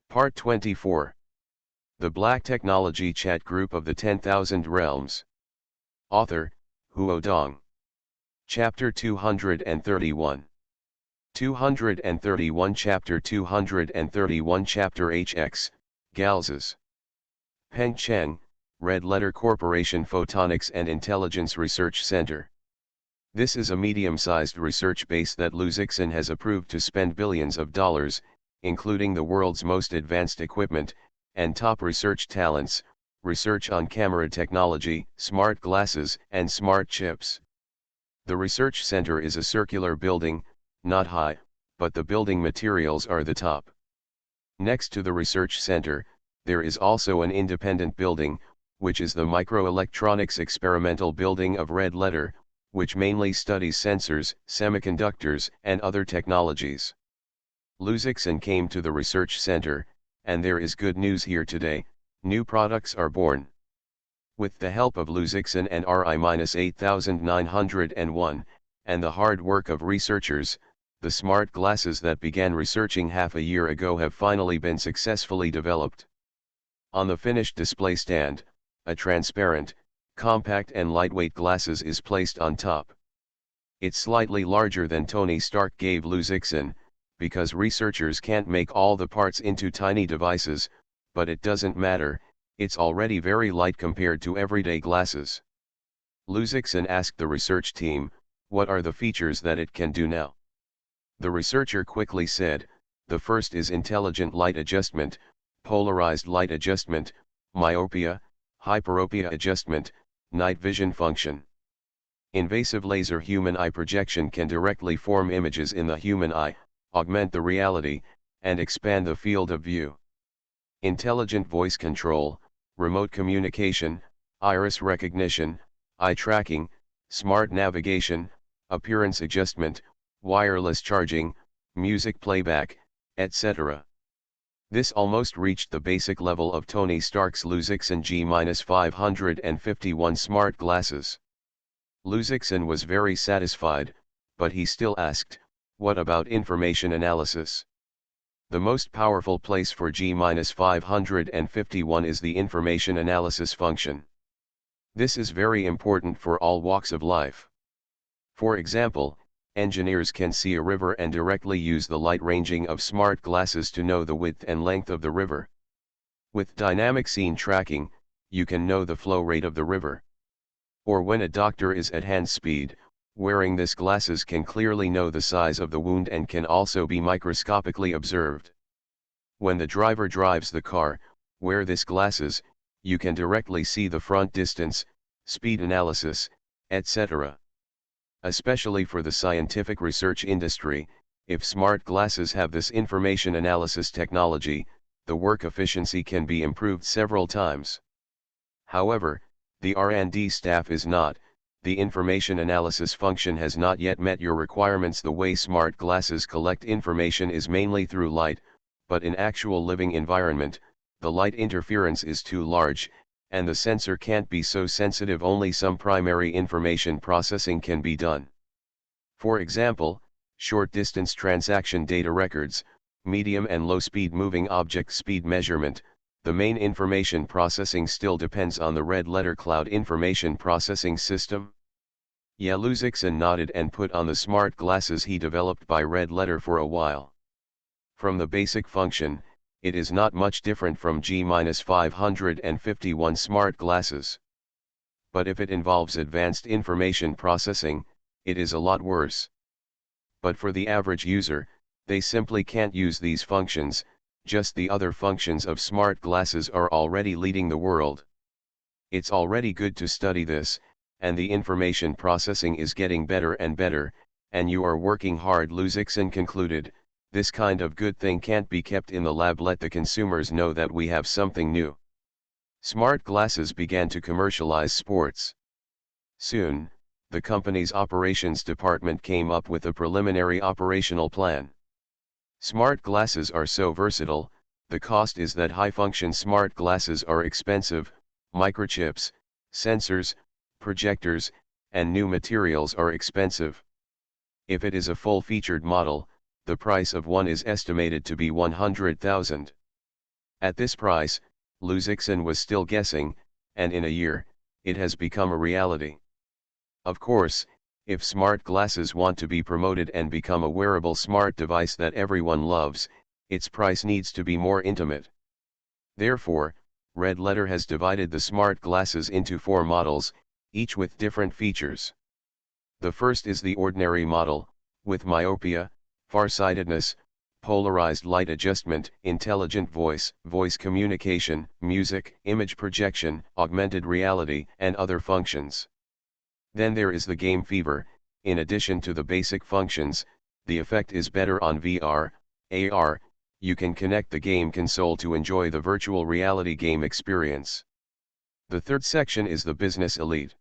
Part 24. The Black Technology Chat Group of the 10,000 Realms. Author, Huo Dong. Chapter 231. 231 Chapter 231 Chapter HX, Galzes. Peng Cheng, Red Letter Corporation Photonics and Intelligence Research Center. This is a medium-sized research base that Luzixin has approved to spend billions of dollars, including the world's most advanced equipment, and top research talents, research on camera technology, smart glasses, and smart chips. The research center is a circular building, not high, but the building materials are the top. Next to the research center, there is also an independent building, which is the Microelectronics Experimental Building of Red Letter, which mainly studies sensors, semiconductors, and other technologies. Luzixin came to the research center, and there is good news here today: new products are born. With the help of Luzixin and RI-8901, and the hard work of researchers, the smart glasses that began researching half a year ago have finally been successfully developed. On the finished display stand, a transparent, compact and lightweight glasses is placed on top. It's slightly larger than Tony Stark gave Luzixin, because researchers can't make all the parts into tiny devices, but it doesn't matter, it's already very light compared to everyday glasses. Luzixin asked the research team, what are the features that it can do now? The researcher quickly said, the first is intelligent light adjustment, polarized light adjustment, myopia, hyperopia adjustment, night vision function. Invasive laser human eye projection can directly form images in the human eye, augment the reality, and expand the field of view. Intelligent voice control, remote communication, iris recognition, eye tracking, smart navigation, appearance adjustment, wireless charging, music playback, etc. This almost reached the basic level of Tony Stark's Luzixin G-551 smart glasses. Luzixin was very satisfied, but he still asked, what about information analysis? The most powerful place for G-551 is the information analysis function. This is very important for all walks of life. For example, engineers can see a river and directly use the light ranging of smart glasses to know the width and length of the river. With dynamic scene tracking, you can know the flow rate of the river. Or when a doctor is at hand speed, wearing this glasses can clearly know the size of the wound and can also be microscopically observed. When the driver drives the car, wear this glasses, you can directly see the front distance, speed analysis, etc. Especially for the scientific research industry, if smart glasses have this information analysis technology, the work efficiency can be improved several times. However, the R&D staff is not. The information analysis function has not yet met your requirements. The way smart glasses collect information is mainly through light, but in actual living environment, the light interference is too large, and the sensor can't be so sensitive. Only some primary information processing can be done. For example, short distance transaction data records, medium and low speed moving object speed measurement. The main information processing still depends on the Red Letter Cloud Information Processing System. Yeah, Luzixin nodded and put on the smart glasses he developed by Red Letter for a while. From the basic function, it is not much different from G-551 smart glasses. But if it involves advanced information processing, it is a lot worse. But for the average user, they simply can't use these functions. Just the other functions of smart glasses are already leading the world. It's already good to study this, and the information processing is getting better and better, and you are working hard. Luzixin concluded, this kind of good thing can't be kept in the lab. Let the consumers know that we have something new. Smart glasses began to commercialize sports. Soon, the company's operations department came up with a preliminary operational plan. Smart glasses are so versatile, the cost is that high-function smart glasses are expensive, microchips, sensors, projectors, and new materials are expensive. If it is a full-featured model, the price of one is estimated to be 100,000. At this price, Luzixon was still guessing, and in a year, it has become a reality. Of course, if smart glasses want to be promoted and become a wearable smart device that everyone loves, its price needs to be more intimate. Therefore, Red Letter has divided the smart glasses into 4 models, each with different features. The first is the ordinary model, with myopia, farsightedness, polarized light adjustment, intelligent voice, voice communication, music, image projection, augmented reality, and other functions. Then there is the game fever. In addition to the basic functions, the effect is better on VR, AR, you can connect the game console to enjoy the virtual reality game experience. The third section is the Business Elite.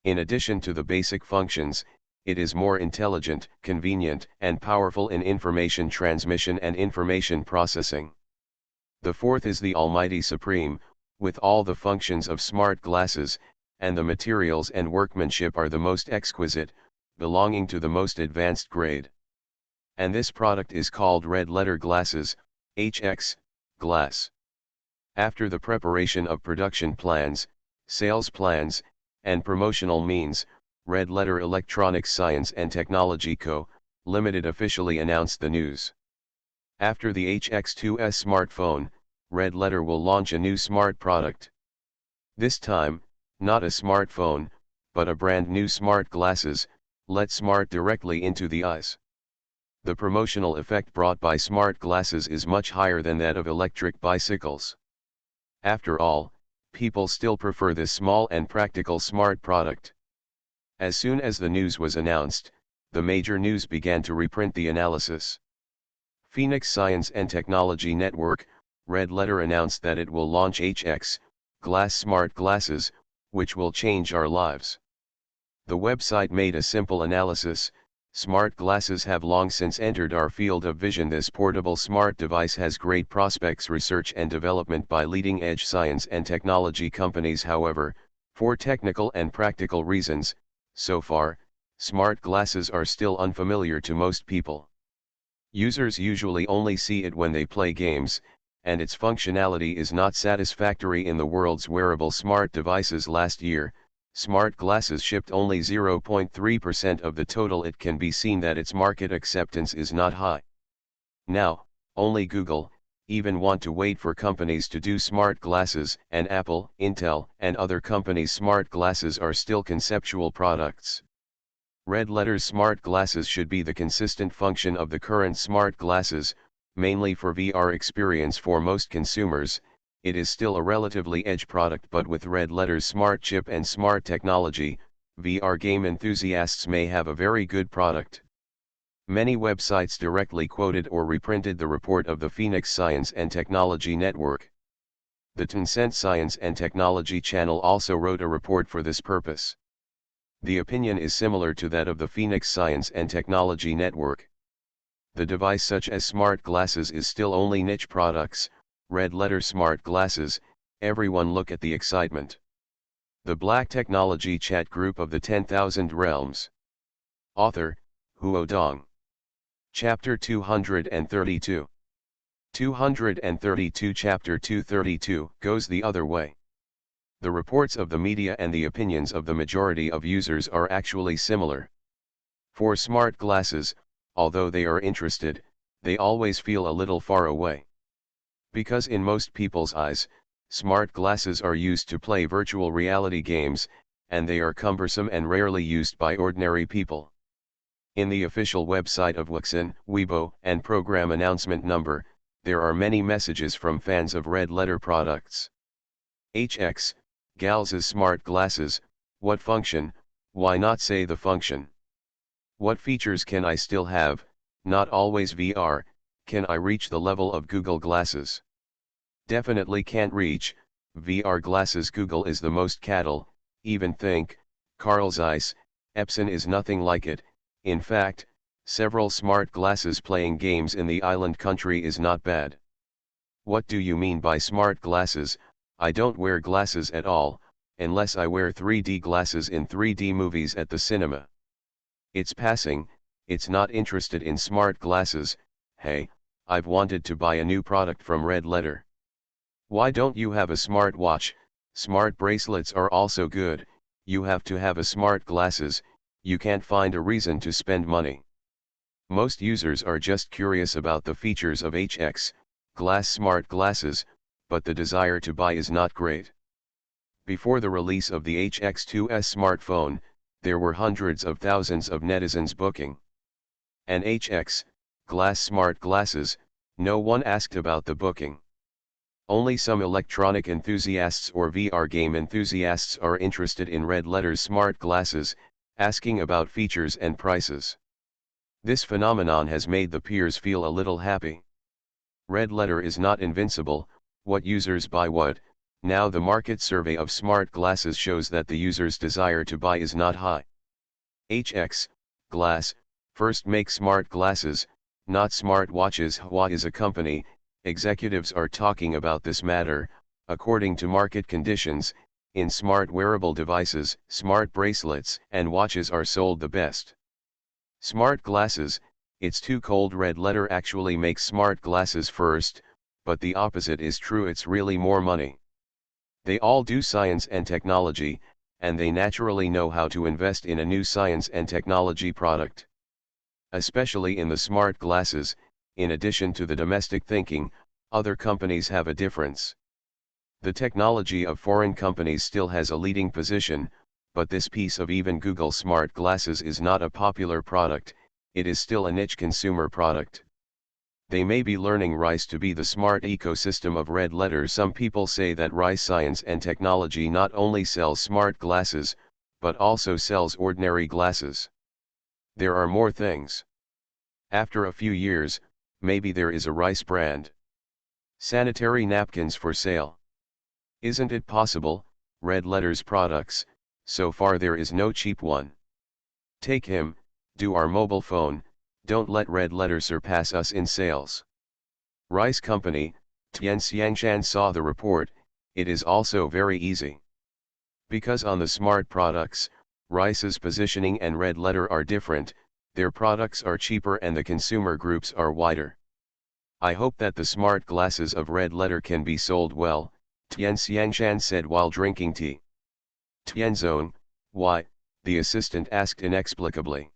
In addition to the basic functions, it is more intelligent, convenient, and powerful in information transmission and information processing. The fourth is the Almighty Supreme, with all the functions of smart glasses, and the materials and workmanship are the most exquisite, belonging to the most advanced grade. And this product is called Red Letter Glasses, HX, Glass. After the preparation of production plans, sales plans, and promotional means, Red Letter Electronics Science and Technology Co., Limited officially announced the news. After the HX2S smartphone, Red Letter will launch a new smart product. This time, not a smartphone, but a brand new smart glasses, let smart directly into the eyes. The promotional effect brought by smart glasses is much higher than that of electric bicycles. After all, people still prefer this small and practical smart product. As soon as the news was announced, the major news began to reprint the analysis. Phoenix Science and Technology Network, Red Letter announced that it will launch HX, Glass smart glasses, which will change our lives. The website made a simple analysis. Smart glasses have long since entered our field of vision. This portable smart device has great prospects. Research and development by leading-edge science and technology companies. However, for technical and practical reasons, so far, smart glasses are still unfamiliar to most people. Users usually only see it when they play games, and its functionality is not satisfactory in the world's wearable smart devices. Last year, smart glasses shipped only 0.3% of the total. It can be seen that its market acceptance is not high. Now, only Google, even want to wait for companies to do smart glasses, and Apple, Intel, and other companies' smart glasses are still conceptual products. Red Letter's smart glasses should be the consistent function of the current smart glasses, mainly for VR experience for most consumers. It is still a relatively edge product, but with Red Letter's smart chip and smart technology, VR game enthusiasts may have a very good product. Many websites directly quoted or reprinted the report of the Phoenix Science and Technology Network. The Tencent Science and Technology channel also wrote a report for this purpose. The opinion is similar to that of the Phoenix Science and Technology Network. The device such as smart glasses is still only niche products. Red Letter smart glasses, everyone look at the excitement. The Black Technology Chat Group of the 10,000 Realms. Author, Huo Dong. Chapter 232. 232 Chapter 232 goes the other way. The reports of the media and the opinions of the majority of users are actually similar. For smart glasses, although they are interested, they always feel a little far away. Because in most people's eyes, smart glasses are used to play virtual reality games, and they are cumbersome and rarely used by ordinary people. In the official website of Weixin, Weibo, and program announcement number, there are many messages from fans of Red Letter products. HX, Gal's smart glasses, what function? Why not say the function? What features can I still have? Not always VR. Can I reach the level of Google glasses? Definitely can't reach VR glasses. Google is the most cattle, even think, Carl Zeiss, Epson is nothing like it. In fact, several smart glasses playing games in the island country is not bad. What do you mean by smart glasses? I don't wear glasses at all, unless I wear 3D glasses in 3D movies at the cinema. It's passing, it's not interested in smart glasses. Hey, I've wanted to buy a new product from Red Letter. Why don't you have a smart watch? Smart bracelets are also good. You have to have a smart glasses. You can't find a reason to spend money. Most users are just curious about the features of HX Glass smart glasses, but the desire to buy is not great. Before the release of the HX2S smartphone, there were hundreds of thousands of netizens booking an HX Glass smart glasses. No one asked about the booking. Only some electronic enthusiasts or VR game enthusiasts are interested in Red Letter's smart glasses, asking about features and prices. This phenomenon has made the peers feel a little happy. Red Letter is not invincible. What users buy what? Now the market survey of smart glasses shows that the users' desire to buy is not high. HX Glass first make smart glasses, not smart watches. Hua is a company. Executives are talking about this matter. According to market conditions, in smart wearable devices, smart bracelets and watches are sold the best. Smart glasses, it's too cold. Red Letter actually makes smart glasses first, but the opposite is true. It's really more money. They all do science and technology, and they naturally know how to invest in a new science and technology product. Especially in the smart glasses, in addition to the domestic thinking, other companies have a difference. The technology of foreign companies still has a leading position, but this piece of even Google smart glasses is not a popular product. It is still a niche consumer product. They may be learning RISE to be the smart ecosystem of Red Letter. Some people say that RISE Science and Technology not only sells smart glasses, but also sells ordinary glasses. There are more things. After a few years, maybe there is a RISE brand. Sanitary napkins for sale. Isn't it possible? Red Letter's products, so far there is no cheap one. Take him, do our mobile phone, don't let Red Letter surpass us in sales. Rice Company, Tian Xiangshan saw the report. It is also very easy. Because on the smart products, Rice's positioning and Red Letter are different, their products are cheaper and the consumer groups are wider. I hope that the smart glasses of Red Letter can be sold well, Tian Xiangshan said while drinking tea. Tianzone, why? The assistant asked inexplicably.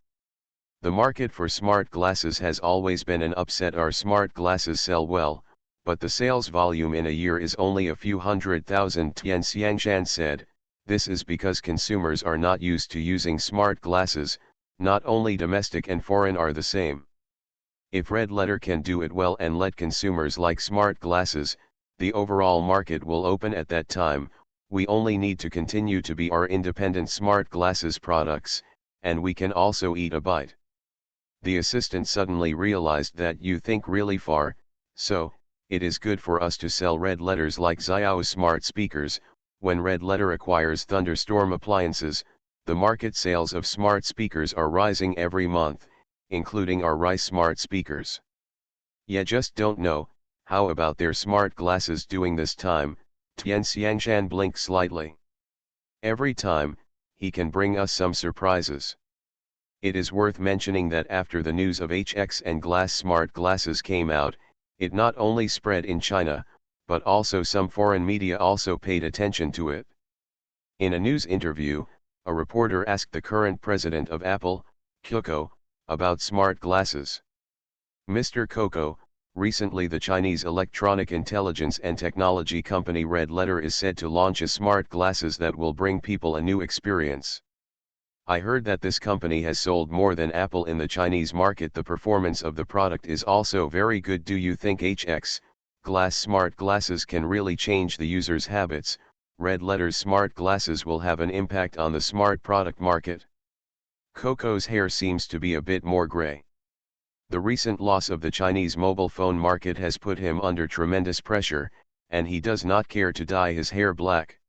The market for smart glasses has always been an upset. Our smart glasses sell well, but the sales volume in a year is only a few 100,000, Tian Xiangshan said. This is because consumers are not used to using smart glasses. Not only domestic and foreign are the same. If Red Letter can do it well and let consumers like smart glasses, the overall market will open at that time. We only need to continue to be our independent smart glasses products, and we can also eat a bite. The assistant suddenly realized that you think really far, so, it is good for us to sell Red Letters like Xiao smart speakers. When Red Letter acquires Thunderstorm appliances, the market sales of smart speakers are rising every month, including our Rice smart speakers. Yeah, just don't know, how about their smart glasses doing this time? Tian Xiangshan blinked slightly. Every time, he can bring us some surprises. It is worth mentioning that after the news of HX and Glass smart glasses came out, it not only spread in China, but also some foreign media also paid attention to it. In a news interview, a reporter asked the current president of Apple, Coco, about smart glasses. Mr. Coco, recently the Chinese electronic intelligence and technology company Red Letter is said to launch a smart glasses that will bring people a new experience. I heard that this company has sold more than Apple in the Chinese market. The performance of the product is also very good. Do you think HX Glass smart glasses can really change the user's habits? Red Letter's smart glasses will have an impact on the smart product market. Coco's hair seems to be a bit more gray. The recent loss of the Chinese mobile phone market has put him under tremendous pressure, and he does not care to dye his hair black.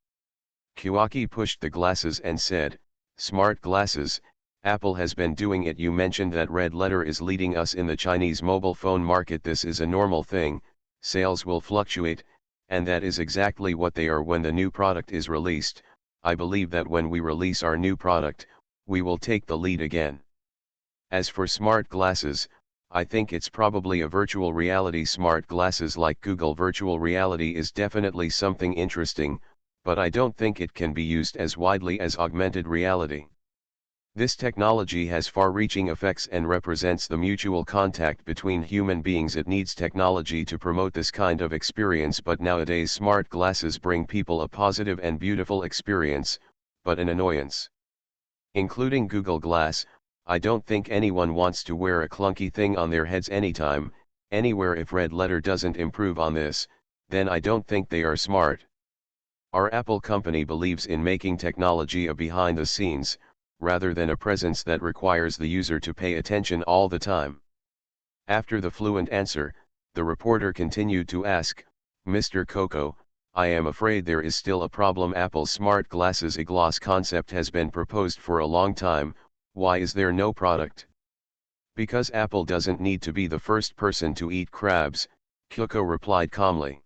Kawaki pushed the glasses and said, "Smart glasses, Apple has been doing it. You mentioned that Red Letter is leading us in the Chinese mobile phone market. This is a normal thing, sales will fluctuate, and that is exactly what they are when the new product is released. I believe that when we release our new product, we will take the lead again. As for smart glasses, I think it's probably a virtual reality smart glasses like Google Virtual Reality is definitely something interesting, but I don't think it can be used as widely as augmented reality. This technology has far-reaching effects and represents the mutual contact between human beings. It needs technology to promote this kind of experience, but nowadays smart glasses bring people a positive and beautiful experience, but an annoyance. Including Google Glass, I don't think anyone wants to wear a clunky thing on their heads anytime, anywhere. If Red Letter doesn't improve on this, then I don't think they are smart. Our Apple company believes in making technology a behind the scenes, rather than a presence that requires the user to pay attention all the time. After the fluent answer, the reporter continued to ask, Mr. Coco, I am afraid there is still a problem. Apple's smart glasses e-glass concept has been proposed for a long time. Why is there no product? Because Apple doesn't need to be the first person to eat crabs, Coco replied calmly.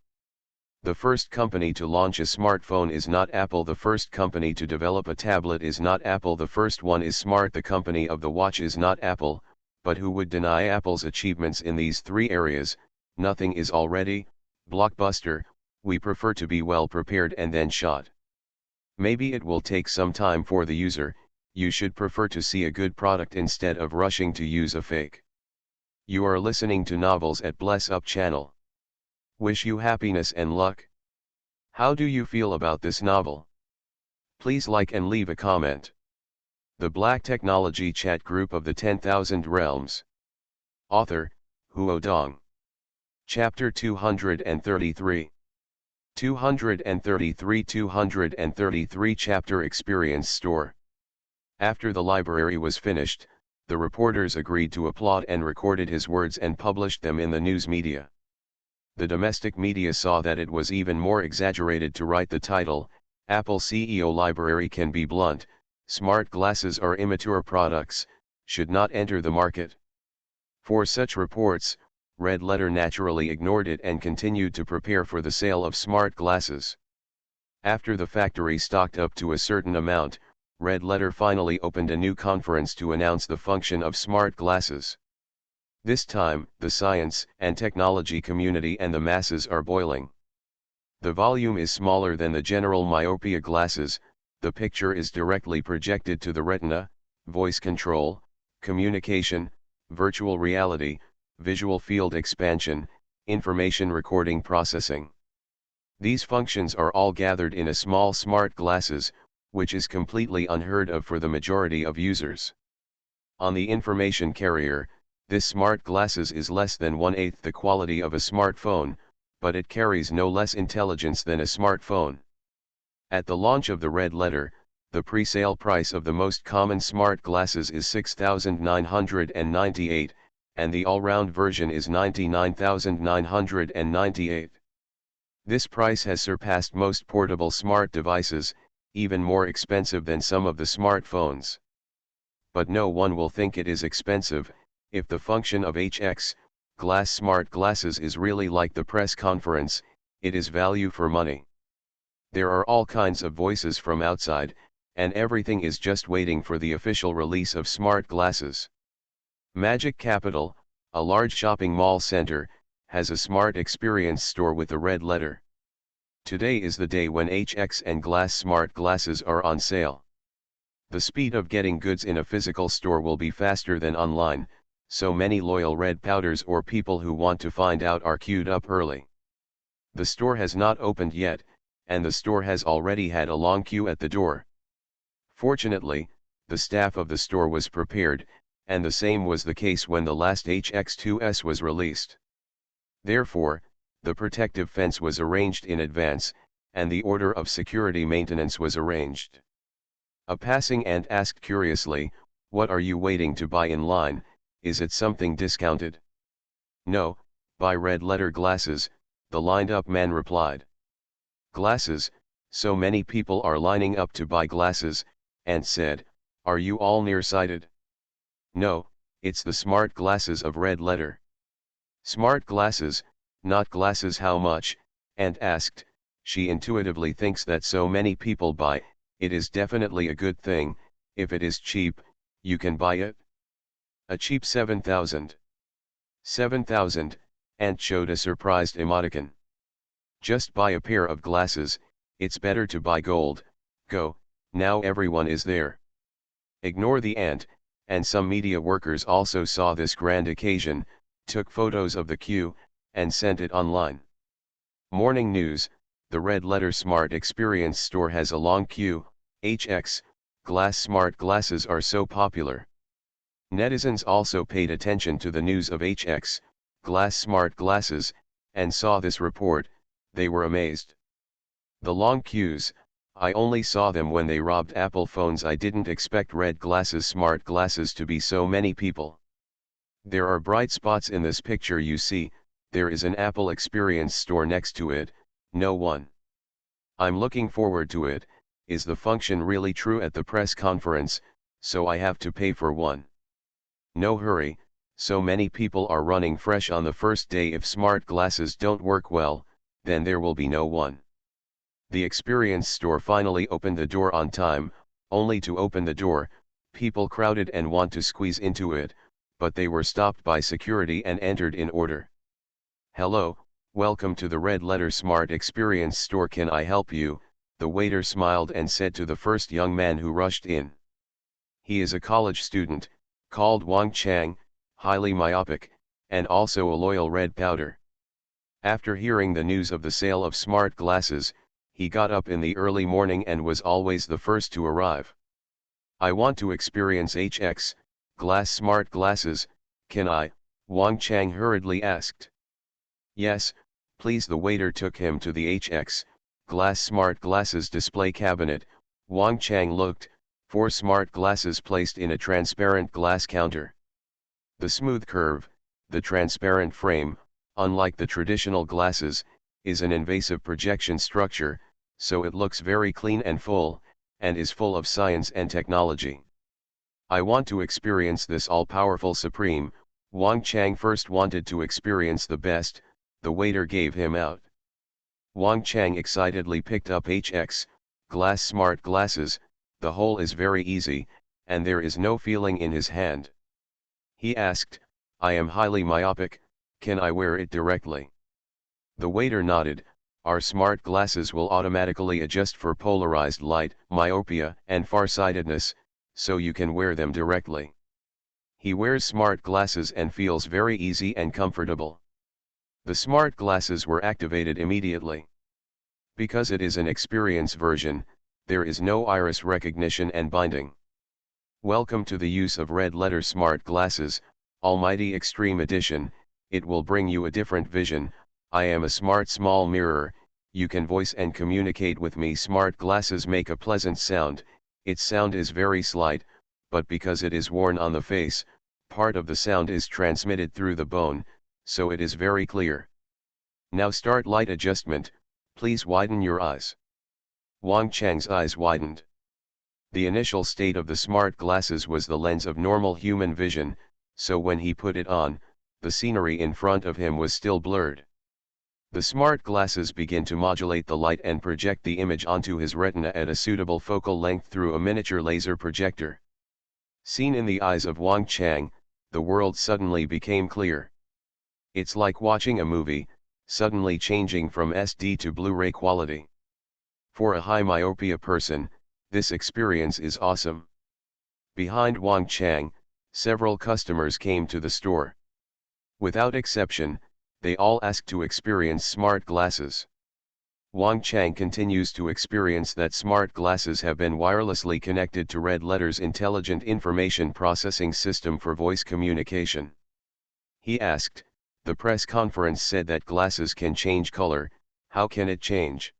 The first company to launch a smartphone is not Apple. The first company to develop a tablet is not Apple. The first one is smart. The company of the watch is not Apple, but who would deny Apple's achievements in these three areas? Nothing is already blockbuster. We prefer to be well prepared and then shot. Maybe it will take some time for the user. You should prefer to see a good product instead of rushing to use a fake. You are listening to Novels at Bless Up channel. Wish you happiness and luck. How do you feel about this novel? Please like and leave a comment. The Black Technology Chat Group of the 10,000 Realms. Author, Huo Dong. Chapter 233. 233 Chapter Experience Store. After the library was finished, the reporters agreed to applaud and recorded his words and published them in the news media. The domestic media saw that it was even more exaggerated to write the title, Apple CEO Library Can Be Blunt, Smart Glasses Are Immature Products, Should Not Enter the Market. For such reports, Red Letter naturally ignored it and continued to prepare for the sale of smart glasses. After the factory stocked up to a certain amount, Red Letter finally opened a new conference to announce the function of smart glasses. This time, the science and technology community and the masses are boiling. The volume is smaller than the general myopia glasses, the picture is directly projected to the retina, voice control, communication, virtual reality, visual field expansion, information recording processing. These functions are all gathered in a small smart glasses, which is completely unheard of for the majority of users. On the information carrier, this smart glasses is less than 1/8 the quality of a smartphone, but it carries no less intelligence than a smartphone. At the launch of the Red Letter, the pre-sale price of the most common smart glasses is $6,998, and the all-round version is $99,998. This price has surpassed most portable smart devices, even more expensive than some of the smartphones. But no one will think it is expensive, if the function of HX, Glass smart glasses is really like the press conference, it is value for money. There are all kinds of voices from outside, and everything is just waiting for the official release of smart glasses. Magic Capital, a large shopping mall center, has a smart experience store with the Red Letter. Today is the day when HX and Glass smart glasses are on sale. The speed of getting goods in a physical store will be faster than online, so many loyal red powders or people who want to find out are queued up early. The store has not opened yet, and the store has already had a long queue at the door. Fortunately, the staff of the store was prepared, and the same was the case when the last HX2S was released. Therefore, the protective fence was arranged in advance, and the order of security maintenance was arranged. A passing ant asked curiously, "What are you waiting to buy in line? Is it something discounted?" "No, buy Red Letter glasses," the lined-up man replied. "Glasses, so many people are lining up to buy glasses," Ant said, "are you all nearsighted?" "No, it's the smart glasses of Red Letter." "Smart glasses, not glasses. How much?" Ant asked. She intuitively thinks that so many people buy, it is definitely a good thing. If it is cheap, you can buy it. A cheap 7,000. 7,000, and showed a surprised emoticon. Just buy a pair of glasses, it's better to buy gold, go, now everyone is there. Ignore the ant, and some media workers also saw this grand occasion, took photos of the queue, and sent it online. Morning news, the Red Letter Smart Experience store has a long queue, HX, glass smart glasses are so popular. Netizens also paid attention to the news of HX, glass smart glasses, and saw this report, they were amazed. The long queues, I only saw them when they robbed Apple phones. I didn't expect red glasses smart glasses to be so many people. There are bright spots in this picture you see, there is an Apple Experience store next to it, no one. I'm looking forward to it, is the function really true at the press conference, so I have to pay for one. No hurry, so many people are running fresh on the first day. If smart glasses don't work well, then there will be no one. The Experience store finally opened the door on time, only to open the door, people crowded and want to squeeze into it, but they were stopped by security and entered in order. Hello, welcome to the Red Letter Smart Experience store. Can I help you? The waiter smiled and said to the first young man who rushed in. He is a college student, called Wang Chang, highly myopic, and also a loyal red powder. After hearing the news of the sale of smart glasses, he got up in the early morning and was always the first to arrive. I want to experience HX, glass smart glasses, can I? Wang Chang hurriedly asked. Yes, please. The waiter took him to the HX, glass smart glasses display cabinet. Wang Chang looked, 4 smart glasses placed in a transparent glass counter. The smooth curve, the transparent frame, unlike the traditional glasses, is an invasive projection structure, so it looks very clean and full, and is full of science and technology. I want to experience this all-powerful supreme. Wang Chang first wanted to experience the best, the waiter gave him out. Wang Chang excitedly picked up HX, glass smart glasses, the hole is very easy, and there is no feeling in his hand. He asked, I am highly myopic, can I wear it directly? The waiter nodded, our smart glasses will automatically adjust for polarized light, myopia, and farsightedness, so you can wear them directly. He wears smart glasses and feels very easy and comfortable. The smart glasses were activated immediately. Because it is an experience version, there is no iris recognition and binding. Welcome to the use of Red Letter Smart Glasses, Almighty Extreme Edition. It will bring you a different vision. I am a smart small mirror, you can voice and communicate with me. Smart glasses make a pleasant sound, its sound is very slight, but because it is worn on the face, part of the sound is transmitted through the bone, so it is very clear. Now start light adjustment, please widen your eyes. Wang Chang's eyes widened. The initial state of the smart glasses was the lens of normal human vision, so when he put it on, the scenery in front of him was still blurred. The smart glasses begin to modulate the light and project the image onto his retina at a suitable focal length through a miniature laser projector. Seen in the eyes of Wang Chang, the world suddenly became clear. It's like watching a movie, suddenly changing from SD to Blu-ray quality. For a high myopia person, this experience is awesome. Behind Wang Chang, several customers came to the store. Without exception, they all asked to experience smart glasses. Wang Chang continues to experience that smart glasses have been wirelessly connected to Red Letter's intelligent information processing system for voice communication. He asked, the press conference said that glasses can change color, how can it change?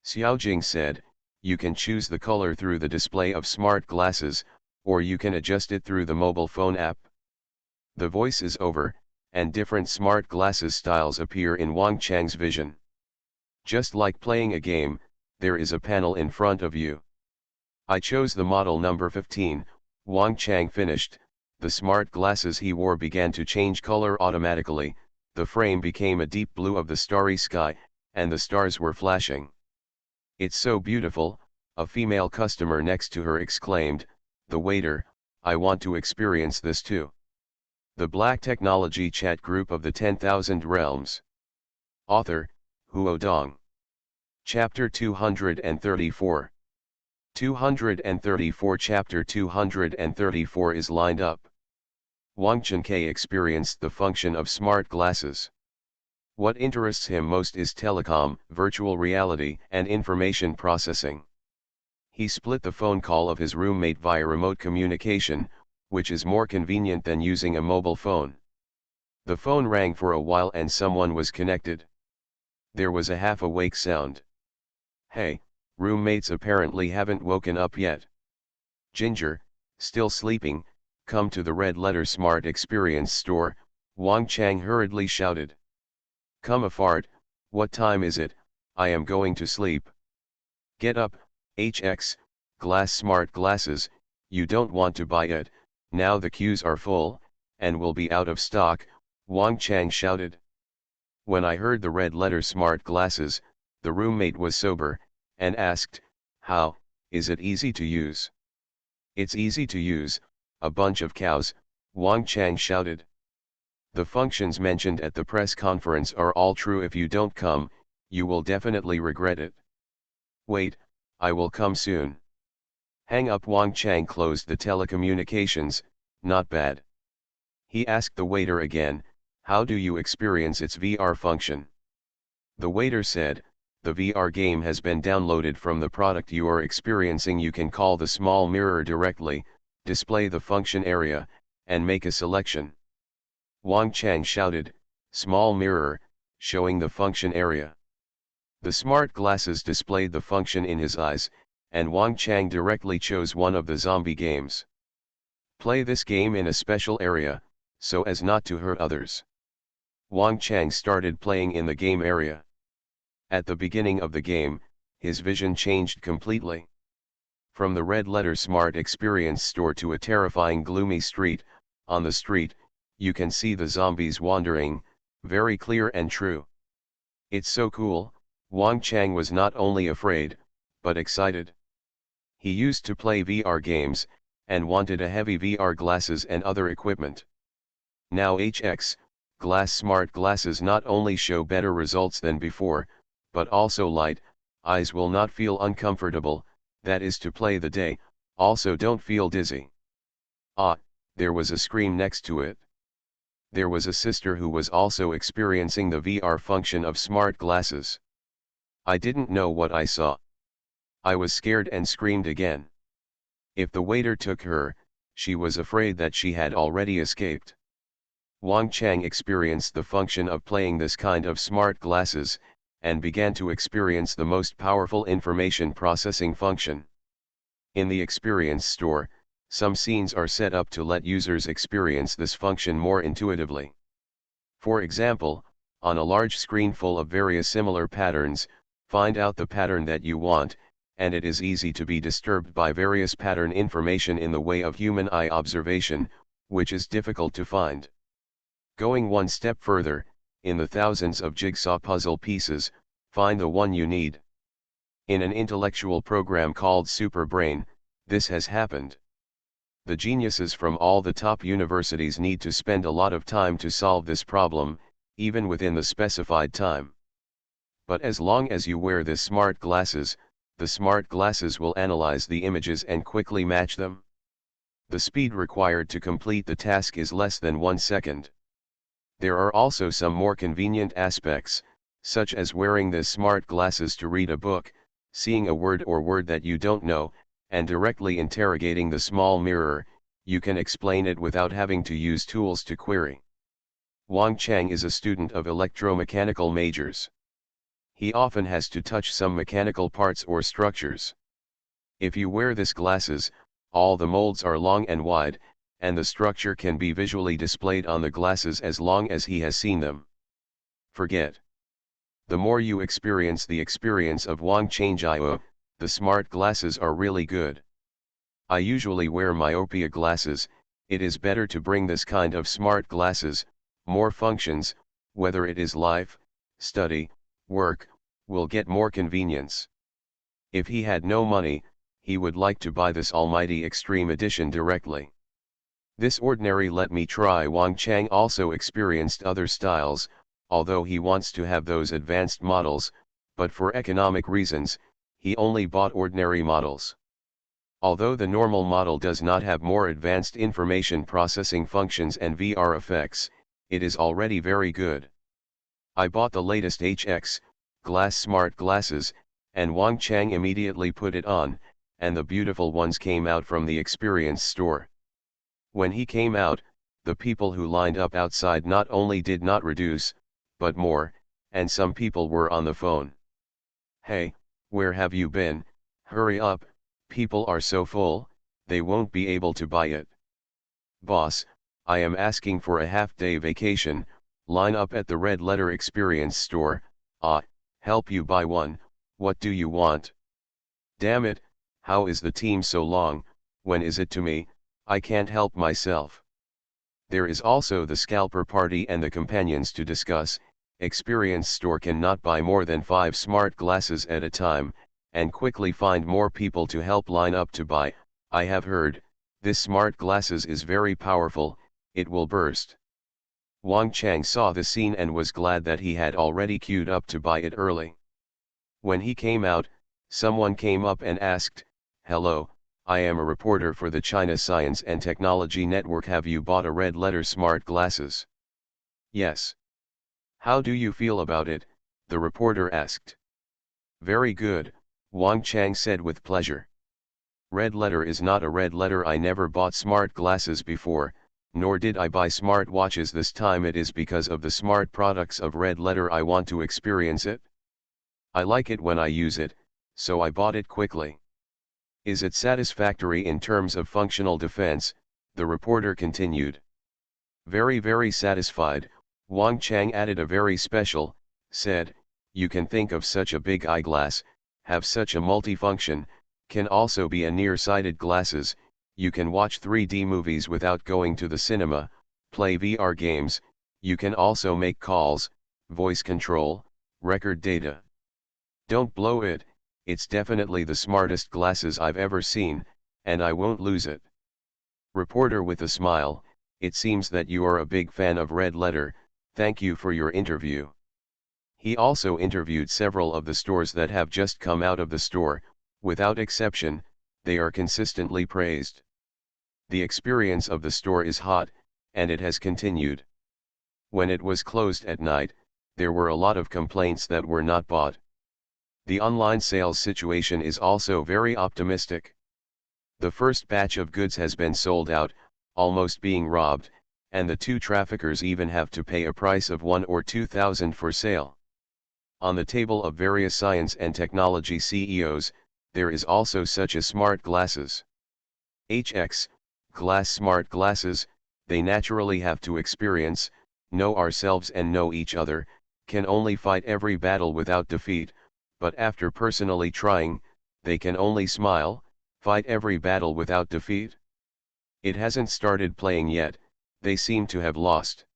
Xiaojing said, you can choose the color through the display of smart glasses, or you can adjust it through the mobile phone app. The voice is over, and different smart glasses styles appear in Wang Chang's vision. Just like playing a game, there is a panel in front of you. I chose the model number 15, Wang Chang finished, the smart glasses he wore began to change color automatically, the frame became a deep blue of the starry sky, and the stars were flashing. It's so beautiful, a female customer next to her exclaimed, the waiter, I want to experience this too. The Black Technology Chat Group of the 10,000 Realms. Author, Huo Dong. Chapter 234. 234 Chapter 234 is lined up. Wang Chenke experienced the function of smart glasses. What interests him most is telecom, virtual reality, and information processing. He split the phone call of his roommate via remote communication, which is more convenient than using a mobile phone. The phone rang for a while and someone was connected. There was a half-awake sound. Hey, roommates apparently haven't woken up yet. Ginger, still sleeping, come to the Red Letter Smart Experience store, Wang Chang hurriedly shouted. Come a fart, what time is it? I am going to sleep. Get up, HX, glass smart glasses, you don't want to buy it, now the queues are full, and will be out of stock, Wang Chang shouted. When I heard the Red Letter Smart glasses, the roommate was sober, and asked, how, is it easy to use? It's easy to use, a bunch of cows, Wang Chang shouted. The functions mentioned at the press conference are all true. If you don't come, you will definitely regret it. Wait, I will come soon. Hang up. Wang Chang closed the telecommunications, not bad. He asked the waiter again, how do you experience its VR function? The waiter said, the VR game has been downloaded from the product you are experiencing. You can call the small mirror directly, display the function area, and make a selection. Wang Chang shouted, small mirror, showing the function area. The smart glasses displayed the function in his eyes, and Wang Chang directly chose one of the zombie games. Play this game in a special area, so as not to hurt others. Wang Chang started playing in the game area. At the beginning of the game, his vision changed completely. From the Red Letter Smart Experience store to a terrifying gloomy street, on the street, you can see the zombies wandering, very clear and true. It's so cool. Wang Chang was not only afraid, but excited. He used to play VR games, and wanted a heavy VR glasses and other equipment. Now HX, glass smart glasses not only show better results than before, but also light, eyes will not feel uncomfortable, that is to play the day, also don't feel dizzy. Ah, there was a screen next to it. There was a sister who was also experiencing the VR function of smart glasses. I didn't know what I saw. I was scared and screamed again. If the waiter took her, she was afraid that she had already escaped. Wang Chang experienced the function of playing this kind of smart glasses, and began to experience the most powerful information processing function. In the experience store, some scenes are set up to let users experience this function more intuitively. For example, on a large screen full of various similar patterns, find out the pattern that you want, and it is easy to be disturbed by various pattern information in the way of human eye observation, which is difficult to find. Going one step further, in the thousands of jigsaw puzzle pieces, find the one you need. In an intellectual program called Superbrain, this has happened. The geniuses from all the top universities need to spend a lot of time to solve this problem, even within the specified time. But as long as you wear this smart glasses, the smart glasses will analyze the images and quickly match them. The speed required to complete the task is less than 1 second. There are also some more convenient aspects, such as wearing the smart glasses to read a book, seeing a word or word that you don't know, and directly interrogating the small mirror. You can explain it without having to use tools to query. Wang Chang is a student of electromechanical majors. He often has to touch some mechanical parts or structures. If you wear this glasses, all the molds are long and wide, and the structure can be visually displayed on the glasses as long as he has seen them. Forget. The more you experience the experience of Wang Changjiao, the smart glasses are really good. I usually wear myopia glasses. It is better to bring this kind of smart glasses, more functions, whether it is life, study, work, will get more convenience. If he had no money, he would like to buy this almighty extreme edition directly. This ordinary let me try. Wang Chang also experienced other styles, although he wants to have those advanced models, but for economic reasons, he only bought ordinary models. Although the normal model does not have more advanced information processing functions and VR effects, it is already very good. I bought the latest HX glass smart glasses, and Wang Chang immediately put it on, and the beautiful ones came out from the experience store. When he came out, the people who lined up outside not only did not reduce, but more, and some people were on the phone. Hey, where have you been? Hurry up, people are so full, they won't be able to buy it. Boss, I am asking for a half-day vacation, line up at the Red Letter Experience store, help you buy one, what do you want? Damn it, how is the team so long, when is it to me, I can't help myself. There is also the scalper party and the companions to discuss. Experience store cannot buy more than 5 smart glasses at a time, and quickly find more people to help line up to buy. I have heard, this smart glasses is very powerful, it will burst. Wang Chang saw the scene and was glad that he had already queued up to buy it early. When he came out, someone came up and asked, "Hello, I am a reporter for the China Science and Technology Network. Have you bought a Red Letter smart glasses?" "Yes." "How do you feel about it?" the reporter asked. "Very good," Wang Chang said with pleasure. Red Letter is not a red letter. I never bought smart glasses before, nor did I buy smart watches this time. It is because of the smart products of Red Letter I want to experience it. I like it when I use it, so I bought it quickly. Is it satisfactory in terms of functional defense? The reporter continued. Very, very satisfied, Wang Chang added. A very special, said, you can think of such a big eyeglass, have such a multifunction, can also be a nearsighted glasses, you can watch 3D movies without going to the cinema, play VR games, you can also make calls, voice control, record data. Don't blow it. It's definitely the smartest glasses I've ever seen, and I won't lose it. Reporter with a smile, it seems that you are a big fan of Red Letter, thank you for your interview. He also interviewed several of the stores that have just come out of the store, without exception, they are consistently praised. The experience of the store is hot, and it has continued. When it was closed at night, there were a lot of complaints that were not bought. The online sales situation is also very optimistic. The first batch of goods has been sold out, almost being robbed, and the 2 traffickers even have to pay a price of 1 or 2,000 for sale. On the table of various science and technology CEOs, there is also such as smart glasses. HX, glass smart glasses, they naturally have to experience, know ourselves and know each other, can only fight every battle without defeat, but after personally trying, they can only smile, fight every battle without defeat. It hasn't started playing yet, they seem to have lost.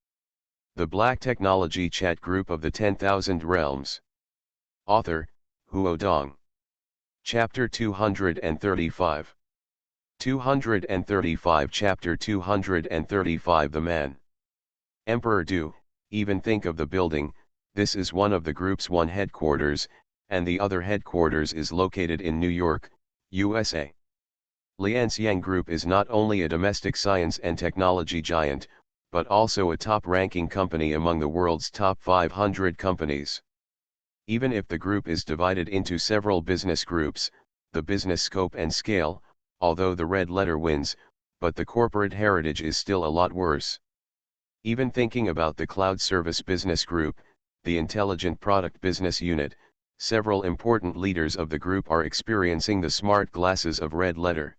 The Black Technology Chat Group of the 10,000 Realms. Author, Huo Dong. Chapter 235. 235 Chapter 235 The Man. Emperor Du, even think of the building, this is one of the group's 1 headquarters, and the other headquarters is located in New York, USA. Lianxiang Group is not only a domestic science and technology giant, but also a top-ranking company among the world's top 500 companies. Even if the group is divided into several business groups, the business scope and scale, although the Red Letter wins, but the corporate heritage is still a lot worse. Even thinking about the Cloud Service Business Group, the Intelligent Product Business Unit, several important leaders of the group are experiencing the smart glasses of Red Letter.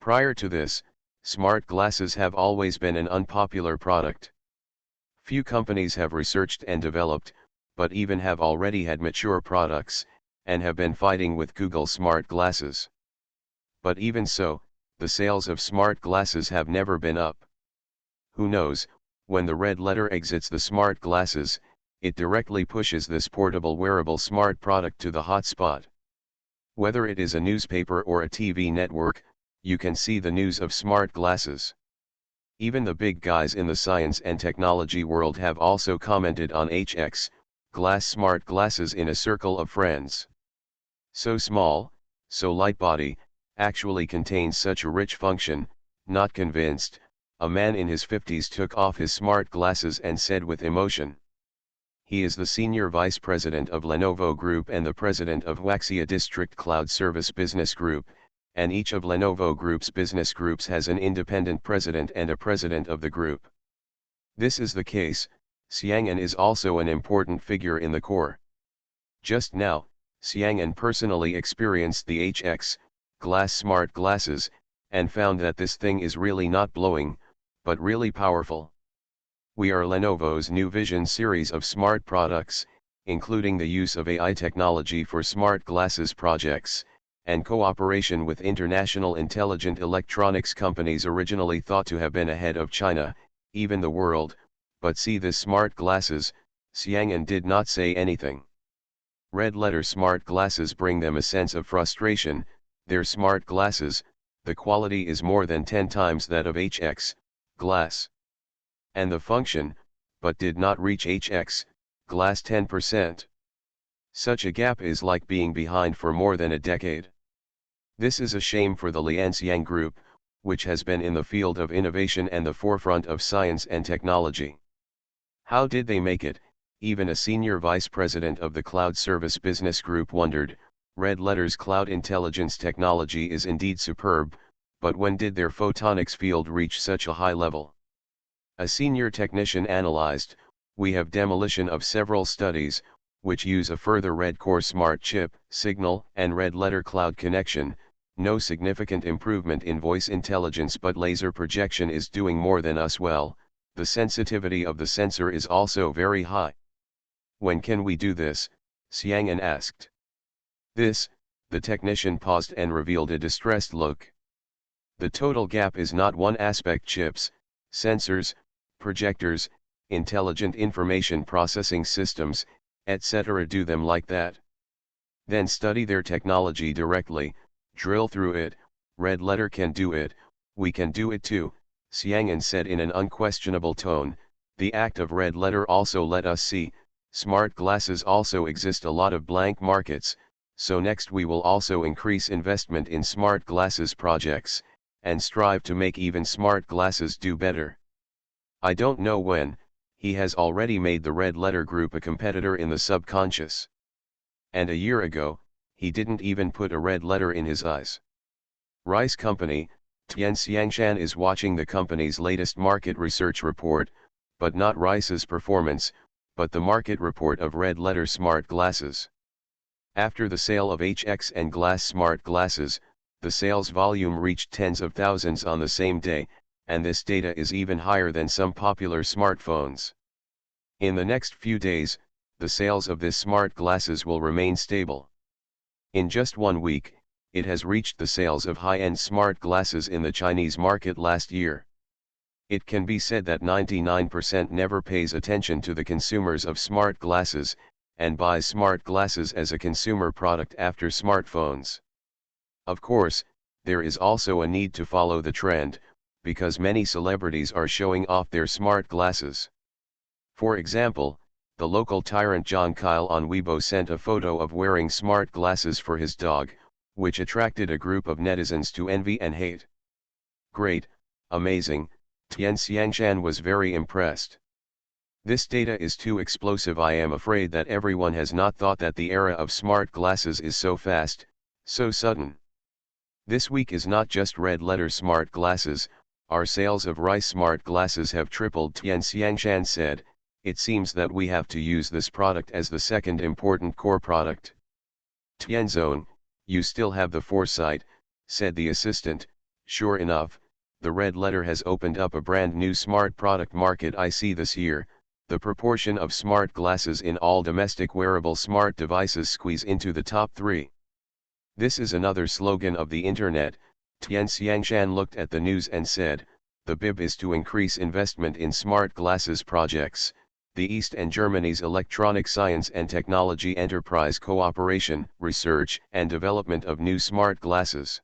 Prior to this, smart glasses have always been an unpopular product. Few companies have researched and developed, but even have already had mature products, and have been fighting with Google smart glasses. But even so, the sales of smart glasses have never been up. Who knows, when the Red Letter exits the smart glasses, it directly pushes this portable wearable smart product to the hot spot. Whether it is a newspaper or a TV network, you can see the news of smart glasses. Even the big guys in the science and technology world have also commented on HX glass smart glasses in a circle of friends. So small, so light body, actually contains such a rich function. Not convinced, a man in his 50s took off his smart glasses and said with emotion. He is the senior vice president of Lenovo Group and the president of Huaxia District Cloud Service Business Group, and each of Lenovo Group's business groups has an independent president and a president of the group. This is the case. Xiang'an is also an important figure in the core. Just now, Xiang'an personally experienced the HX glass smart glasses, and found that this thing is really not blowing, but really powerful. We are Lenovo's new Vision series of smart products, including the use of AI technology for smart glasses projects, and cooperation with international intelligent electronics companies originally thought to have been ahead of China, even the world, but see this smart glasses. Xiang'an did not say anything. Red letter smart glasses bring them a sense of frustration. They're smart glasses, the quality is more than 10 times that of HX glass. And the function, but did not reach HX glass 10%. Such a gap is like being behind for more than a decade. This is a shame for the Lianxiang Group, which has been in the field of innovation and the forefront of science and technology. How did they make it? Even a senior vice president of the Cloud Service Business Group wondered. Red letters cloud intelligence technology is indeed superb, but when did their photonics field reach such a high level? A senior technician analyzed, we have demolition of several studies, which use a further red core smart chip, signal, and red letter cloud connection. No significant improvement in voice intelligence, but laser projection is doing more than us well. The sensitivity of the sensor is also very high. When can we do this? Xiang'an asked. This, the technician paused and revealed a distressed look. The total gap is not one aspect: chips, sensors, projectors, intelligent information processing systems, etc. Do them like that. Then study their technology directly, drill through it. Red letter can do it, we can do it too, Xiang'an said in an unquestionable tone. The act of red letter also let us see, smart glasses also exist a lot of blank markets, so next we will also increase investment in smart glasses projects, and strive to make even smart glasses do better. I don't know when. He has already made the red letter group a competitor in the subconscious. And a year ago, he didn't even put a red letter in his eyes. Rice Company, Tian Xiangshan is watching the company's latest market research report, but not Rice's performance, but the market report of red letter smart glasses. After the sale of HX and glass smart glasses, the sales volume reached tens of thousands on the same day, and this data is even higher than some popular smartphones. In the next few days, the sales of this smart glasses will remain stable. In just 1 week, it has reached the sales of high-end smart glasses in the Chinese market last year. It can be said that 99% never pays attention to the consumers of smart glasses, and buys smart glasses as a consumer product after smartphones. Of course, there is also a need to follow the trend, because many celebrities are showing off their smart glasses. For example, the local tyrant John Kyle on Weibo sent a photo of wearing smart glasses for his dog, which attracted a group of netizens to envy and hate. Great, amazing, Tian Xiangshan was very impressed. This data is too explosive. I am afraid that everyone has not thought that the era of smart glasses is so fast, so sudden. This week is not just red letter smart glasses, our sales of Rice smart glasses have tripled, Tian Xiangshan said. It seems that we have to use this product as the second important core product. Tianzone, you still have the foresight, said the assistant. Sure enough, the red letter has opened up a brand new smart product market. I see this year, the proportion of smart glasses in all domestic wearable smart devices squeeze into the top 3. This is another slogan of the internet. Tian Xiangshan looked at the news and said, the bib is to increase investment in smart glasses projects. The East and Germany's Electronic Science and Technology Enterprise cooperation, research and development of new smart glasses.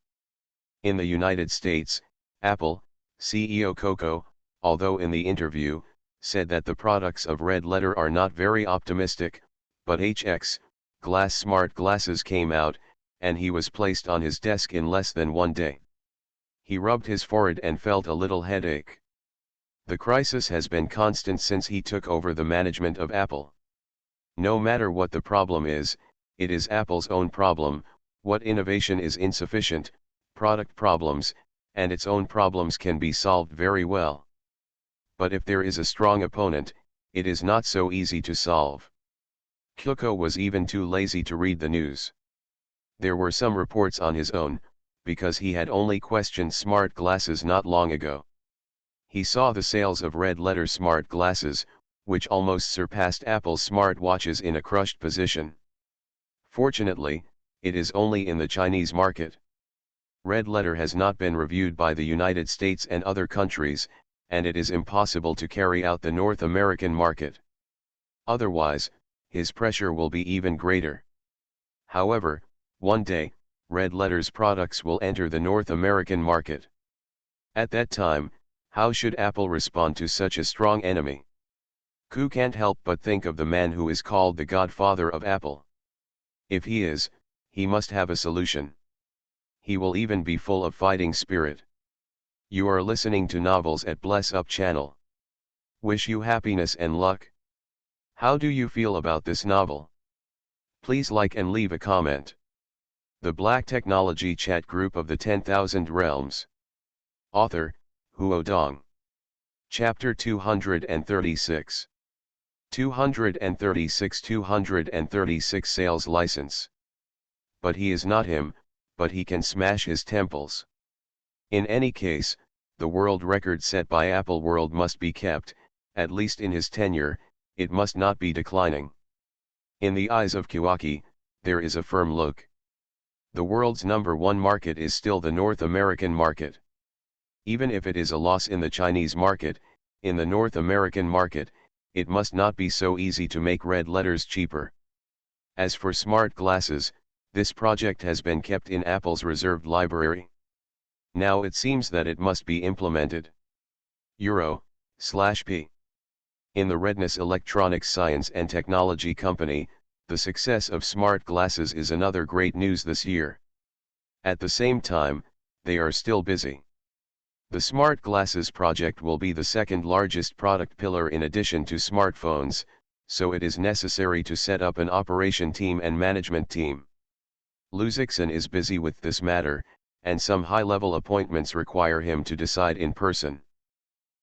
In the United States, Apple, CEO Coco, although in the interview, said that the products of Red Letter are not very optimistic, but HX, glass smart glasses came out, and he was placed on his desk in less than 1 day. He rubbed his forehead and felt a little headache. The crisis has been constant since he took over the management of Apple. No matter what the problem is, it is Apple's own problem. What innovation is insufficient, product problems, and its own problems can be solved very well. But if there is a strong opponent, it is not so easy to solve. Kyoko was even too lazy to read the news. There were some reports on his own, because he had only questioned smart glasses not long ago. He saw the sales of Red Letter smart glasses, which almost surpassed Apple's smart watches in a crushed position. Fortunately, it is only in the Chinese market. Red Letter has not been reviewed by the United States and other countries, and it is impossible to carry out the North American market. Otherwise, his pressure will be even greater. However, one day, Red Letter's products will enter the North American market. At that time, how should Apple respond to such a strong enemy? Ku can't help but think of the man who is called the godfather of Apple. If he is, he must have a solution. He will even be full of fighting spirit. You are listening to Novels at Bless Up channel. Wish you happiness and luck. How do you feel about this novel? Please like and leave a comment. The Black Technology Chat Group of the 10,000 Realms. Author, Huo Dong. Chapter 236. 236 Sales License. But he is not him, but he can smash his temples. In any case, the world record set by Apple World must be kept, at least in his tenure, it must not be declining. In the eyes of Kawaki, there is a firm look. The world's #1 market is still the North American market. Even if it is a loss in the Chinese market, in the North American market, it must not be so easy to make Red Letters cheaper. As for smart glasses, this project has been kept in Apple's reserved library. Now it seems that it must be implemented. Euro/P. In the Redness Electronics Science and Technology Company, the success of smart glasses is another great news this year. At the same time, they are still busy. The smart glasses project will be the second largest product pillar in addition to smartphones, so it is necessary to set up an operation team and management team. Luzixon is busy with this matter, and some high-level appointments require him to decide in person.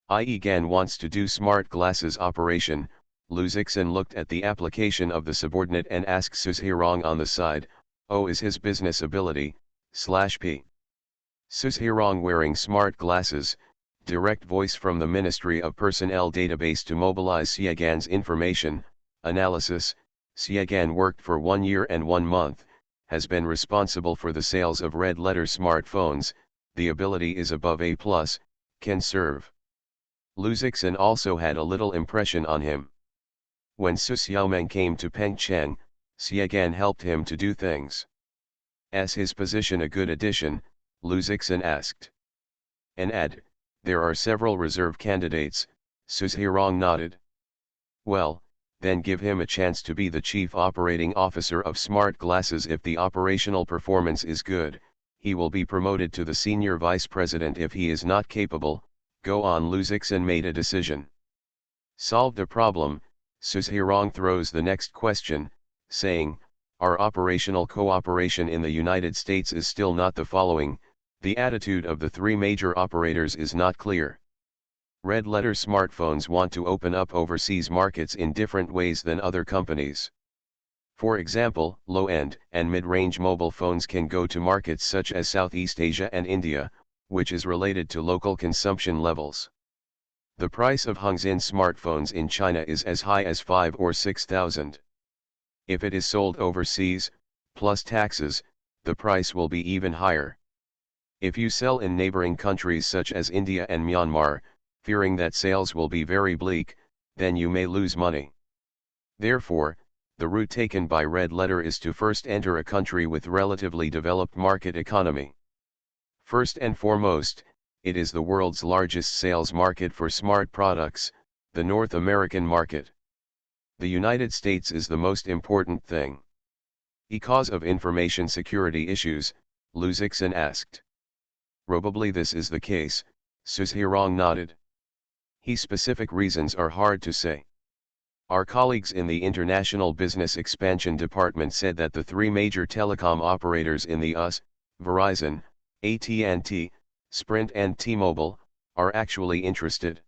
I.e. Gan wants to do smart glasses operation. Luzixon looked at the application of the subordinate and asked Suzhirong on the side, "Oh, is his business ability/P?" Suzhirong wearing smart glasses, direct voice from the Ministry of Personnel database to mobilize Xiegan's information, analysis. Xiegan worked for 1 year and 1 month, has been responsible for the sales of Red Letter smartphones, the ability is above A+, can serve. Luzixon also had a little impression on him. When Su Xiaomeng came to Pengcheng, Xiegan helped him to do things. Is his position a good addition? Luzixon asked. There are several reserve candidates, Suzhirong nodded. Well, then give him a chance to be the chief operating officer of smart glasses. If the operational performance is good, he will be promoted to the senior vice president. If he is not capable, go on. Luzixon made a decision. Solved a problem, Suzhirong throws the next question, saying, our operational cooperation in the United States is still not the following. The attitude of the 3 major operators is not clear. Red Letter smartphones want to open up overseas markets in different ways than other companies. For example, low-end and mid-range mobile phones can go to markets such as Southeast Asia and India, which is related to local consumption levels. The price of Hongxin smartphones in China is as high as 5,000 or 6,000. If it is sold overseas, plus taxes, the price will be even higher. If you sell in neighboring countries such as India and Myanmar, fearing that sales will be very bleak, then you may lose money. Therefore, the route taken by Red Letter is to first enter a country with relatively developed market economy. First and foremost, it is the world's largest sales market for smart products, the North American market. The United States is the most important thing. Because of information security issues, Luzixin asked. Probably this is the case, Suzhirong nodded. His specific reasons are hard to say. Our colleagues in the International Business Expansion Department said that the three major telecom operators in the US, Verizon, AT&T, Sprint and T-Mobile, are actually interested.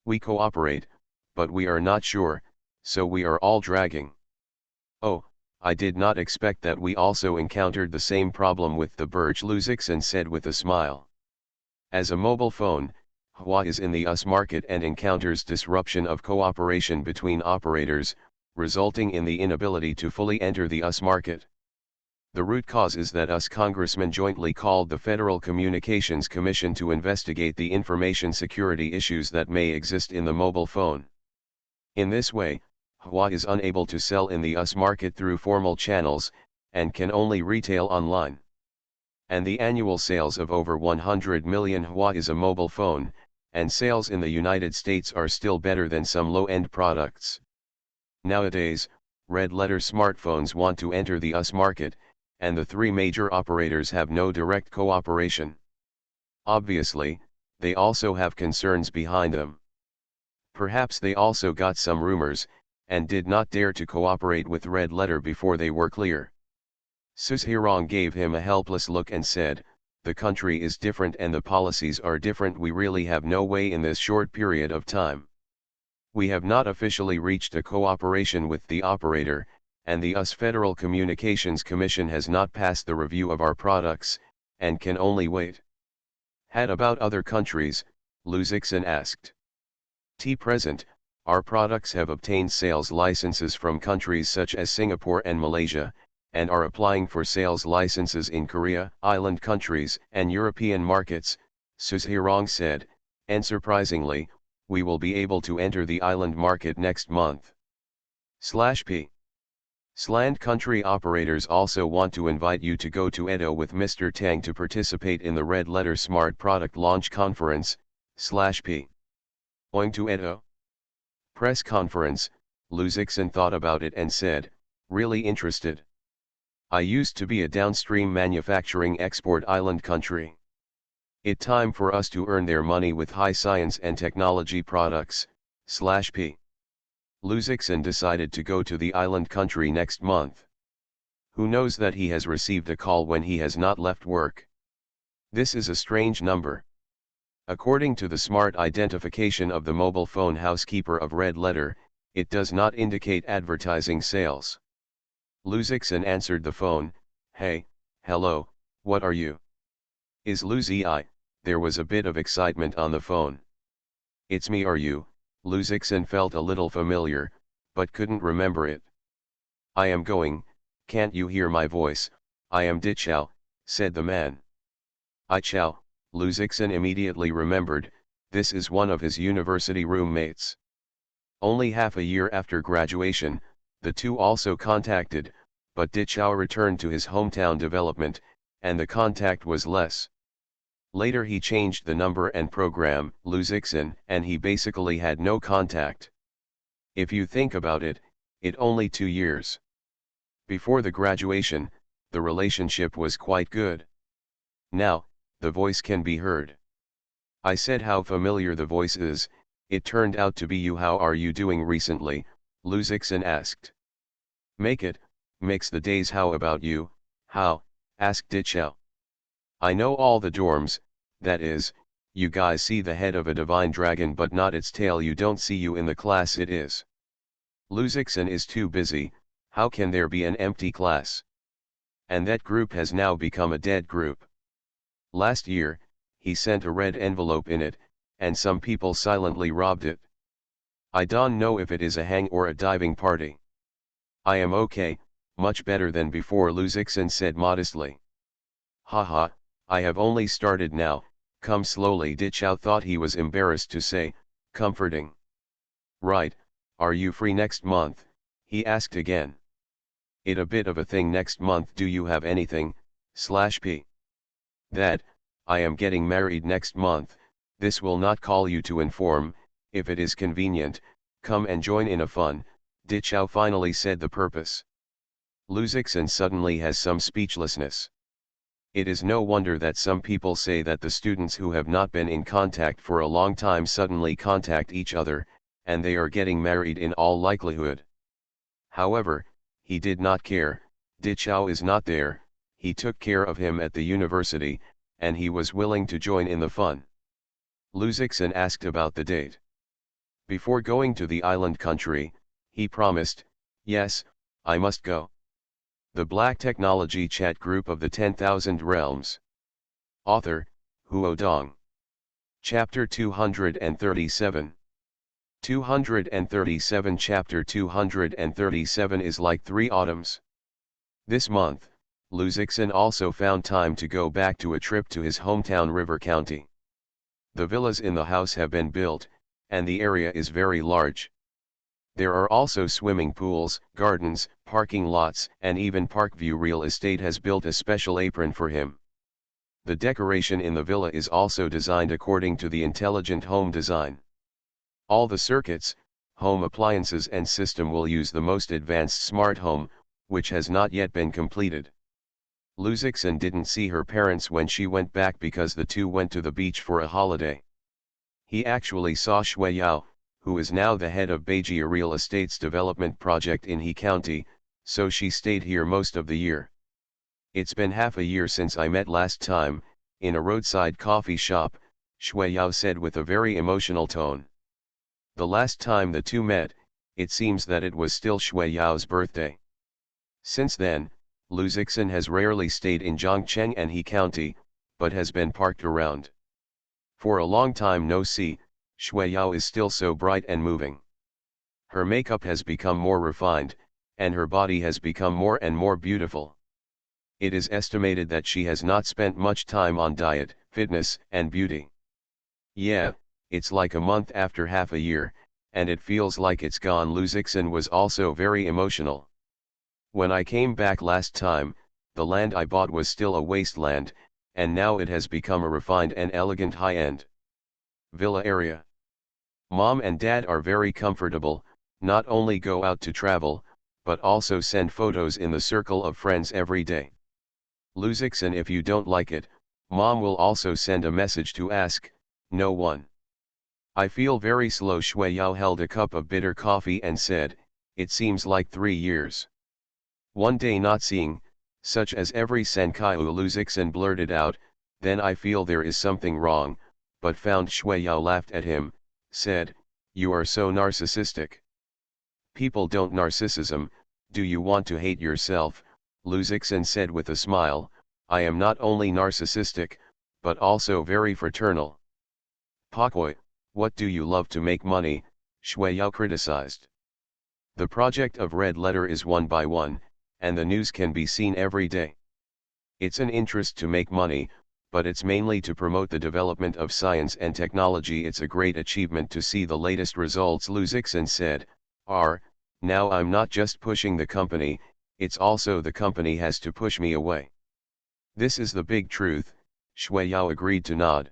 We cooperate, but we are not sure, so we are all dragging. Oh, I did not expect that we also encountered the same problem with the Birch, Luzixin said with a smile. As a mobile phone, Huawei is in the US market and encounters disruption of cooperation between operators, resulting in the inability to fully enter the US market. The root cause is that US congressmen jointly called the Federal Communications Commission to investigate the information security issues that may exist in the mobile phone. In this way, Huawei is unable to sell in the US market through formal channels, and can only retail online. And the annual sales of over 100 million Huawei is a mobile phone, and sales in the United States are still better than some low-end products. Nowadays, red-letter smartphones want to enter the US market, and the three major operators have no direct cooperation. Obviously, they also have concerns behind them. Perhaps they also got some rumors, and did not dare to cooperate with Red Letter before they were clear. Suzhirong gave him a helpless look and said, "The country is different and the policies are different. We really have no way in this short period of time. We have not officially reached a cooperation with the operator, and the US Federal Communications Commission has not passed the review of our products, and can only wait." Had about other countries, Luzixin asked. Present, our products have obtained sales licenses from countries such as Singapore and Malaysia, and are applying for sales licenses in Korea, island countries, and European markets, Suzhirong said, and surprisingly, we will be able to enter the island market next month. /P. Sland country operators also want to invite you to go to Edo with Mr. Tang to participate in the Red Letter Smart Product Launch Conference, /P. Going to Edo? Press conference, Luzixin thought about it and said, really interested. I used to be a downstream manufacturing export island country. It time for us to earn their money with high science and technology products, /P. Luzixin decided to go to the island country next month. Who knows that he has received a call when he has not left work? This is a strange number. According to the smart identification of the mobile phone housekeeper of Red Letter, it does not indicate advertising sales. Luzixin answered the phone, "Hey, hello, what are you?" "Is Luzi?" There was a bit of excitement on the phone. "It's me, are you?" Luzixin felt a little familiar, but couldn't remember it. "I am going, can't you hear my voice? I am Dichao," said the man. Chao, Luzixin immediately remembered, this is one of his university roommates. Only half a year after graduation, the two also contacted, but Dichao returned to his hometown development, and the contact was less. Later he changed the number and program, Luzixin, and he basically had no contact. If you think about it, it only 2 years. Before the graduation, the relationship was quite good. Now, the voice can be heard. I said how familiar the voice is, it turned out to be you. How are you doing recently? Luzixin asked. Mix the days. How about you? How? Asked Dichao. I know all the dorms, that is, you guys see the head of a divine dragon but not its tail. You don't see you in the class. It is. Luzixin is too busy, how can there be an empty class? And that group has now become a dead group. Last year, he sent a red envelope in it, and some people silently robbed it. I don't know if it is a hang or a diving party. I am okay, much better than before, Luzixin said modestly. Haha, I have only started now, come slowly. Dichao thought he was embarrassed to say, comforting. Right, are you free next month? He asked again. It a bit of a thing next month. Do you have anything, /P? That, I am getting married next month, this will not call you to inform, if it is convenient, come and join in a fun, Dichao finally said the purpose. Luzixin suddenly has some speechlessness. It is no wonder that some people say that the students who have not been in contact for a long time suddenly contact each other, and they are getting married in all likelihood. However, he did not care, Dichao is not there, he took care of him at the university, and he was willing to join in the fun. Luzixin asked about the date. Before going to the island country, he promised, yes, I must go. The Black Technology Chat Group of the 10,000 Realms. Author, Huo Dong. Chapter 237. 237 Chapter 237 is like 3 autumns. This month, Luzixin also found time to go back to a trip to his hometown River County. The villas in the house have been built, and the area is very large. There are also swimming pools, gardens, parking lots, and even Parkview Real Estate has built a special apron for him. The decoration in the villa is also designed according to the intelligent home design. All the circuits, home appliances and system will use the most advanced smart home, which has not yet been completed. Luzixin didn't see her parents when she went back because the two went to the beach for a holiday. He actually saw Shui Yao, who is now the head of Beijia Real Estate's development project in He County, so she stayed here most of the year. It's been half a year since I met last time, in a roadside coffee shop, Shui Yao said with a very emotional tone. The last time the two met, it seems that it was still Shui Yao's birthday. Since then, Luzixin has rarely stayed in Zhongcheng and He County, but has been parked around. For a long time no see, Shui Yao is still so bright and moving. Her makeup has become more refined, and her body has become more and more beautiful. It is estimated that she has not spent much time on diet, fitness, and beauty. Yeah, it's like a month after half a year, and it feels like it's gone. Luzixin was also very emotional. When I came back last time, the land I bought was still a wasteland, and now it has become a refined and elegant high-end villa area. Mom and Dad are very comfortable, not only go out to travel, but also send photos in the circle of friends every day. Luzixin, if you don't like it, Mom will also send a message to ask, no one. I feel very slow. Shui Yao held a cup of bitter coffee and said, it seems like 3 years. One day not seeing, such as every Senkaiu. Luzixin blurted out, then I feel there is something wrong, but found Shui Yao laughed at him, said, you are so narcissistic. People don't narcissism, do you want to hate yourself? Luzixin said with a smile, I am not only narcissistic, but also very fraternal. Pokoi, what do you love to make money? Shui Yao criticized. The project of Red Letter is one by one, and the news can be seen every day. It's an interest to make money, but it's mainly to promote the development of science and technology. It's a great achievement to see the latest results. Luzixin said, now I'm not just pushing the company, it's also the company has to push me away. This is the big truth, Shui Yao agreed to nod.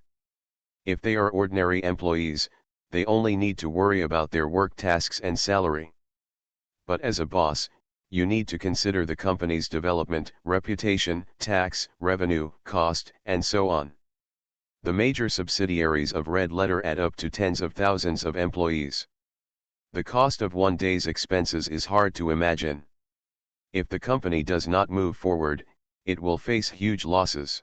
If they are ordinary employees, they only need to worry about their work tasks and salary. But as a boss, you need to consider the company's development, reputation, tax, revenue, cost, and so on. The major subsidiaries of Red Letter add up to tens of thousands of employees. The cost of one day's expenses is hard to imagine. If the company does not move forward, it will face huge losses.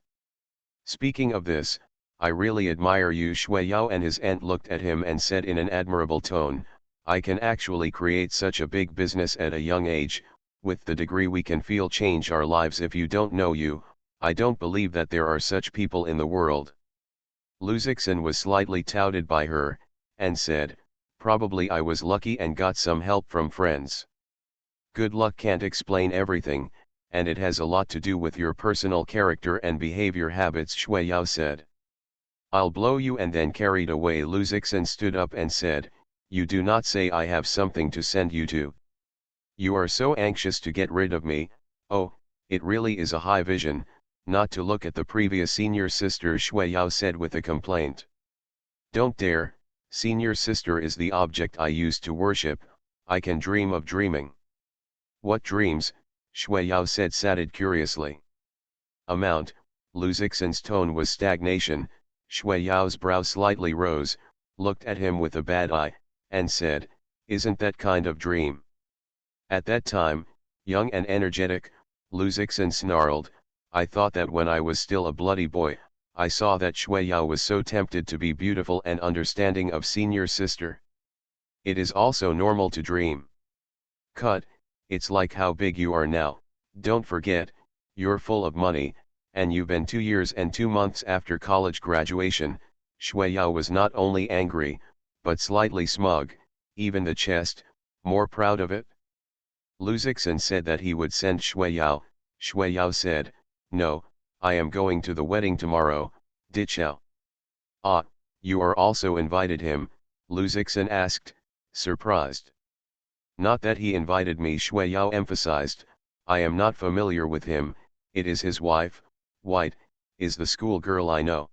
Speaking of this, I really admire you. Shui Yao and his aunt looked at him and said in an admirable tone, I can actually create such a big business at a young age. With the degree we can feel change our lives. If you don't know you, I don't believe that there are such people in the world. Luzixin was slightly touted by her, and said, probably I was lucky and got some help from friends. Good luck can't explain everything, and it has a lot to do with your personal character and behavior habits, Shui Yao said. I'll blow you. And then carried away. Luzixin stood up and said, you do not say. I have something to send you to. You are so anxious to get rid of me. Oh, it really is a high vision, not to look at the previous senior sister, Shui Yao said with a complaint. Don't dare, senior sister is the object I used to worship, I can dream of dreaming. What dreams? Shui Yao said saddened curiously. Amount, Lu Zixin's tone was stagnation. Shui Yao's brow slightly rose, looked at him with a bad eye, and said, isn't that kind of dream? At that time, young and energetic, Lu Zixin snarled, I thought that when I was still a bloody boy, I saw that Shui Yao was so tempted to be beautiful and understanding of senior sister. It is also normal to dream. Cut, it's like how big you are now, don't forget, you're full of money, and you've been 2 years and 2 months after college graduation. Shui Yao was not only angry, but slightly smug, even the chest, more proud of it. Lu Zixin said that he would send Shui Yao. Shui Yao said, no, I am going to the wedding tomorrow, Dichao. Ah, you are also invited him, Lu Zixin asked, surprised. Not that he invited me, Shui Yao emphasized, I am not familiar with him, it is his wife, White, is the school girl I know.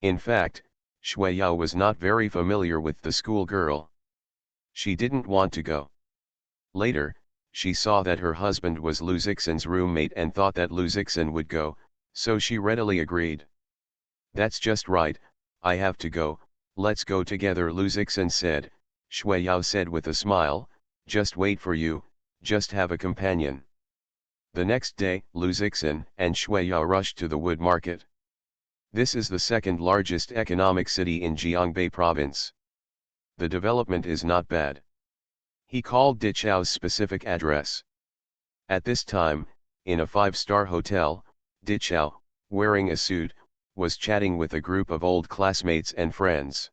In fact, Shui Yao was not very familiar with the school girl. She didn't want to go. Later, she saw that her husband was Lu Zixin's roommate and thought that Lu Zixin would go, so she readily agreed. That's just right, I have to go, let's go together, Lu Zixin said. Shui Yao said with a smile, just wait for you, just have a companion. The next day, Lu Zixin and Shui Yao rushed to the wood market. This is the second largest economic city in Jiangbei province. The development is not bad. He called Dichao's specific address. At this time, in a 5-star hotel, Dichao, wearing a suit, was chatting with a group of old classmates and friends.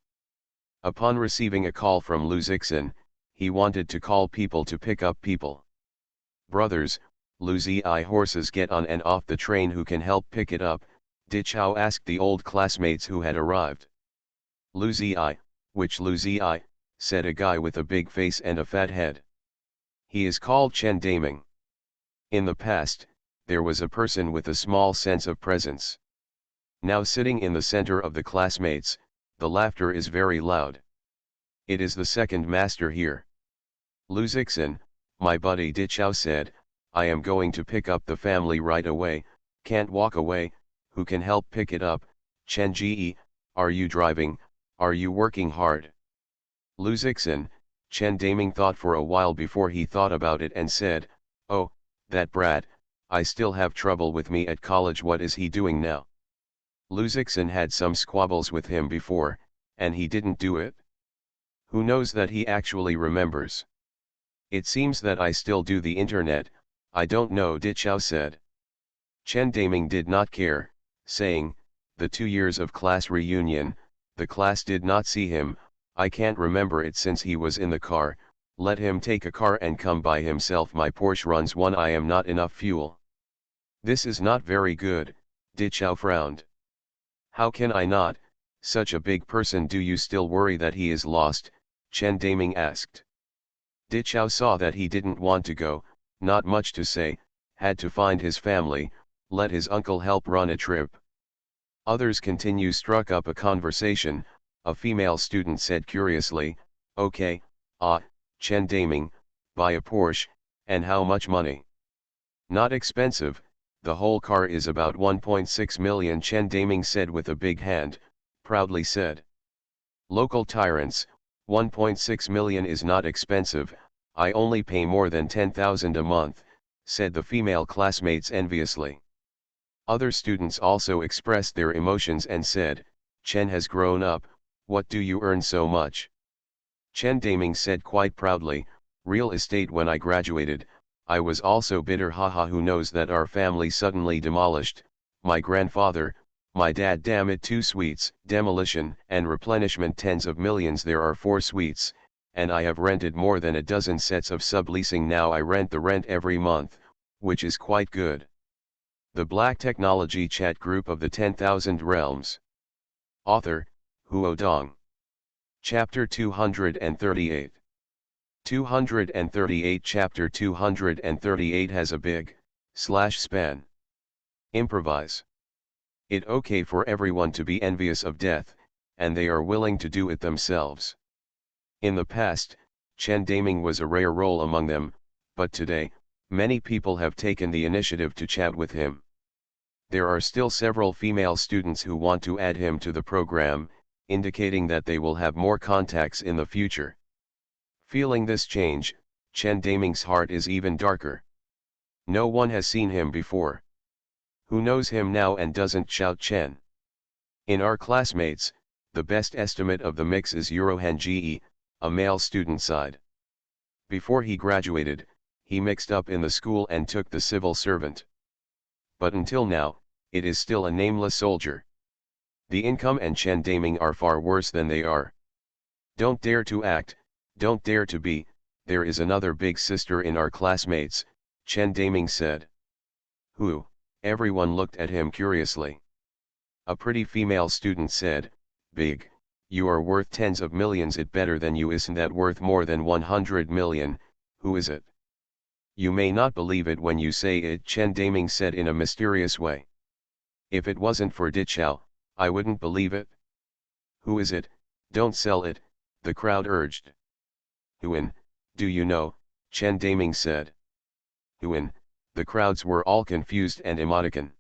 Upon receiving a call from Lu Zixin, he wanted to call people to pick up people. Brothers, Lu Zi horses get on and off the train, who can help pick it up? Dichao asked the old classmates who had arrived. Lu Zi, which Lu Zi? Said a guy with a big face and a fat head. He is called Chen Daming. In the past, there was a person with a small sense of presence. Now sitting in the center of the classmates, the laughter is very loud. It is the second master here. Lu Zixin, my buddy Dichao said, I am going to pick up the family right away, can't walk away, who can help pick it up? Chen Ji, are you driving, are you working hard? Lu Zixin, Chen Daming thought for a while before he thought about it and said, oh, that brat, I still have trouble with me at college, what is he doing now? Lu Zixin had some squabbles with him before, and he didn't do it. Who knows that he actually remembers? It seems that I still do the internet, I don't know, Dichao said. Chen Daming did not care, saying, the 2 years of class reunion, the class did not see him, I can't remember it since he was in the car, let him take a car and come by himself, my Porsche runs one, I am not enough fuel. This is not very good, Dichao frowned. How can I not, such a big person, do you still worry that he is lost? Chen Daming asked. Dichao saw that he didn't want to go, not much to say, had to find his family, let his uncle help run a trip. Others struck up a conversation. A female student said curiously, okay, Chen Daming, buy a Porsche, and how much money? Not expensive, the whole car is about 1.6 million, Chen Daming said with a big hand, proudly said. Local tyrants, 1.6 million is not expensive, I only pay more than 10,000 a month, said the female classmates enviously. Other students also expressed their emotions and said, Chen has grown up, what do you earn so much? Chen Daming said quite proudly, real estate when I graduated, I was also bitter, haha, who knows that our family suddenly demolished, my grandfather, my dad, damn it, 2 suites, demolition and replenishment, tens of millions, there are 4 suites, and I have rented more than a dozen sets of subleasing, now I rent the rent every month, which is quite good. The Black Technology Chat Group of the 10,000 Realms. Author, Huo Dong. Chapter 238. 238 Chapter 238 has a big, / span. Improvise. It okay for everyone to be envious of death, and they are willing to do it themselves. In the past, Chen Daming was a rare role among them, but today, many people have taken the initiative to chat with him. There are still several female students who want to add him to the program, indicating that they will have more contacts in the future. Feeling this change, Chen Daming's heart is even darker. No one has seen him before. Who knows him now and doesn't shout Chen? In our classmates, the best estimate of the mix is Eurohan GE, a male student side. Before he graduated, he mixed up in the school and took the civil servant. But until now, it is still a nameless soldier. The income and Chen Daming are far worse than they are. Don't dare to act, don't dare to be, there is another big sister in our classmates, Chen Daming said. Who? Everyone looked at him curiously. A pretty female student said, Big, you are worth tens of millions, it better than you isn't that worth more than 100 million, who is it? You may not believe it when you say it, Chen Daming said in a mysterious way. If it wasn't for Dichao, I wouldn't believe it. Who is it? Don't sell it, the crowd urged. Huan, do you know? Chen Daming said. Huan, the crowds were all confused and emoticon.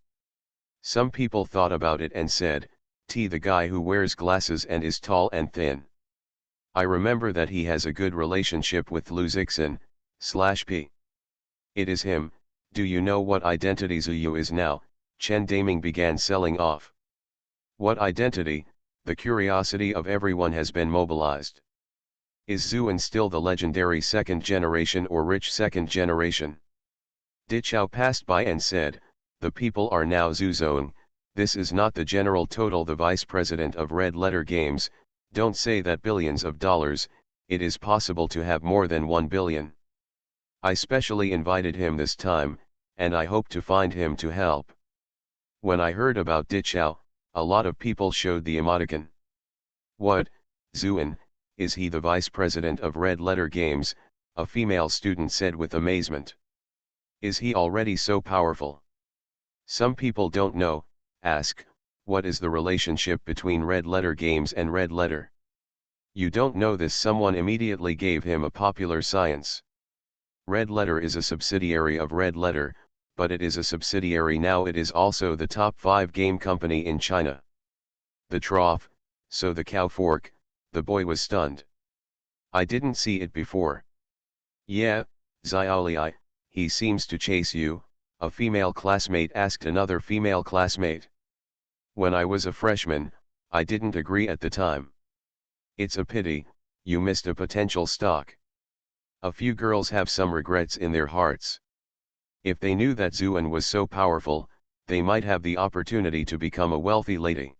Some people thought about it and said, the guy who wears glasses and is tall and thin. I remember that he has a good relationship with Lu Zixin/P. It is him. Do you know what identity Zuyu is now? Chen Daming began selling off. What identity? The curiosity of everyone has been mobilized. Is Zuan still the legendary second generation or rich second generation? Dichao passed by and said, the people are now Zuzong, this is not the general total. The vice president of Red Letter Games, don't say that billions of dollars, it is possible to have more than 1 billion. I specially invited him this time, and I hope to find him to help. When I heard about Dichao, a lot of people showed the emoticon. What, Zuan, is he the vice president of Red Letter Games? A female student said with amazement. Is he already so powerful? Some people don't know, ask, what is the relationship between Red Letter Games and Red Letter? You don't know this? Someone immediately gave him a popular science. Red Letter is a subsidiary of Red Letter, but it is a subsidiary now. It is also the top 5 game company in China. The trough, so the cow fork, the boy was stunned. I didn't see it before. Yeah, Xiaoli, he seems to chase you, a female classmate asked another female classmate. When I was a freshman, I didn't agree at the time. It's a pity, you missed a potential stock. A few girls have some regrets in their hearts. If they knew that Zuan was so powerful, they might have the opportunity to become a wealthy lady.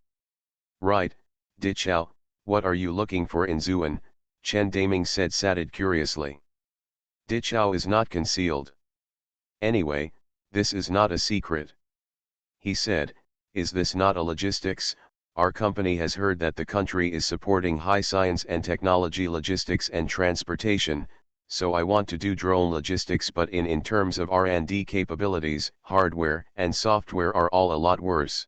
Right, Dichao, what are you looking for in Zuan? Chen Daming said saddened curiously. Dichao is not concealed. Anyway, this is not a secret. He said, is this not a logistics? Our company has heard that the country is supporting high science and technology logistics and transportation, so I want to do drone logistics, but in terms of R&D capabilities, hardware and software are all a lot worse.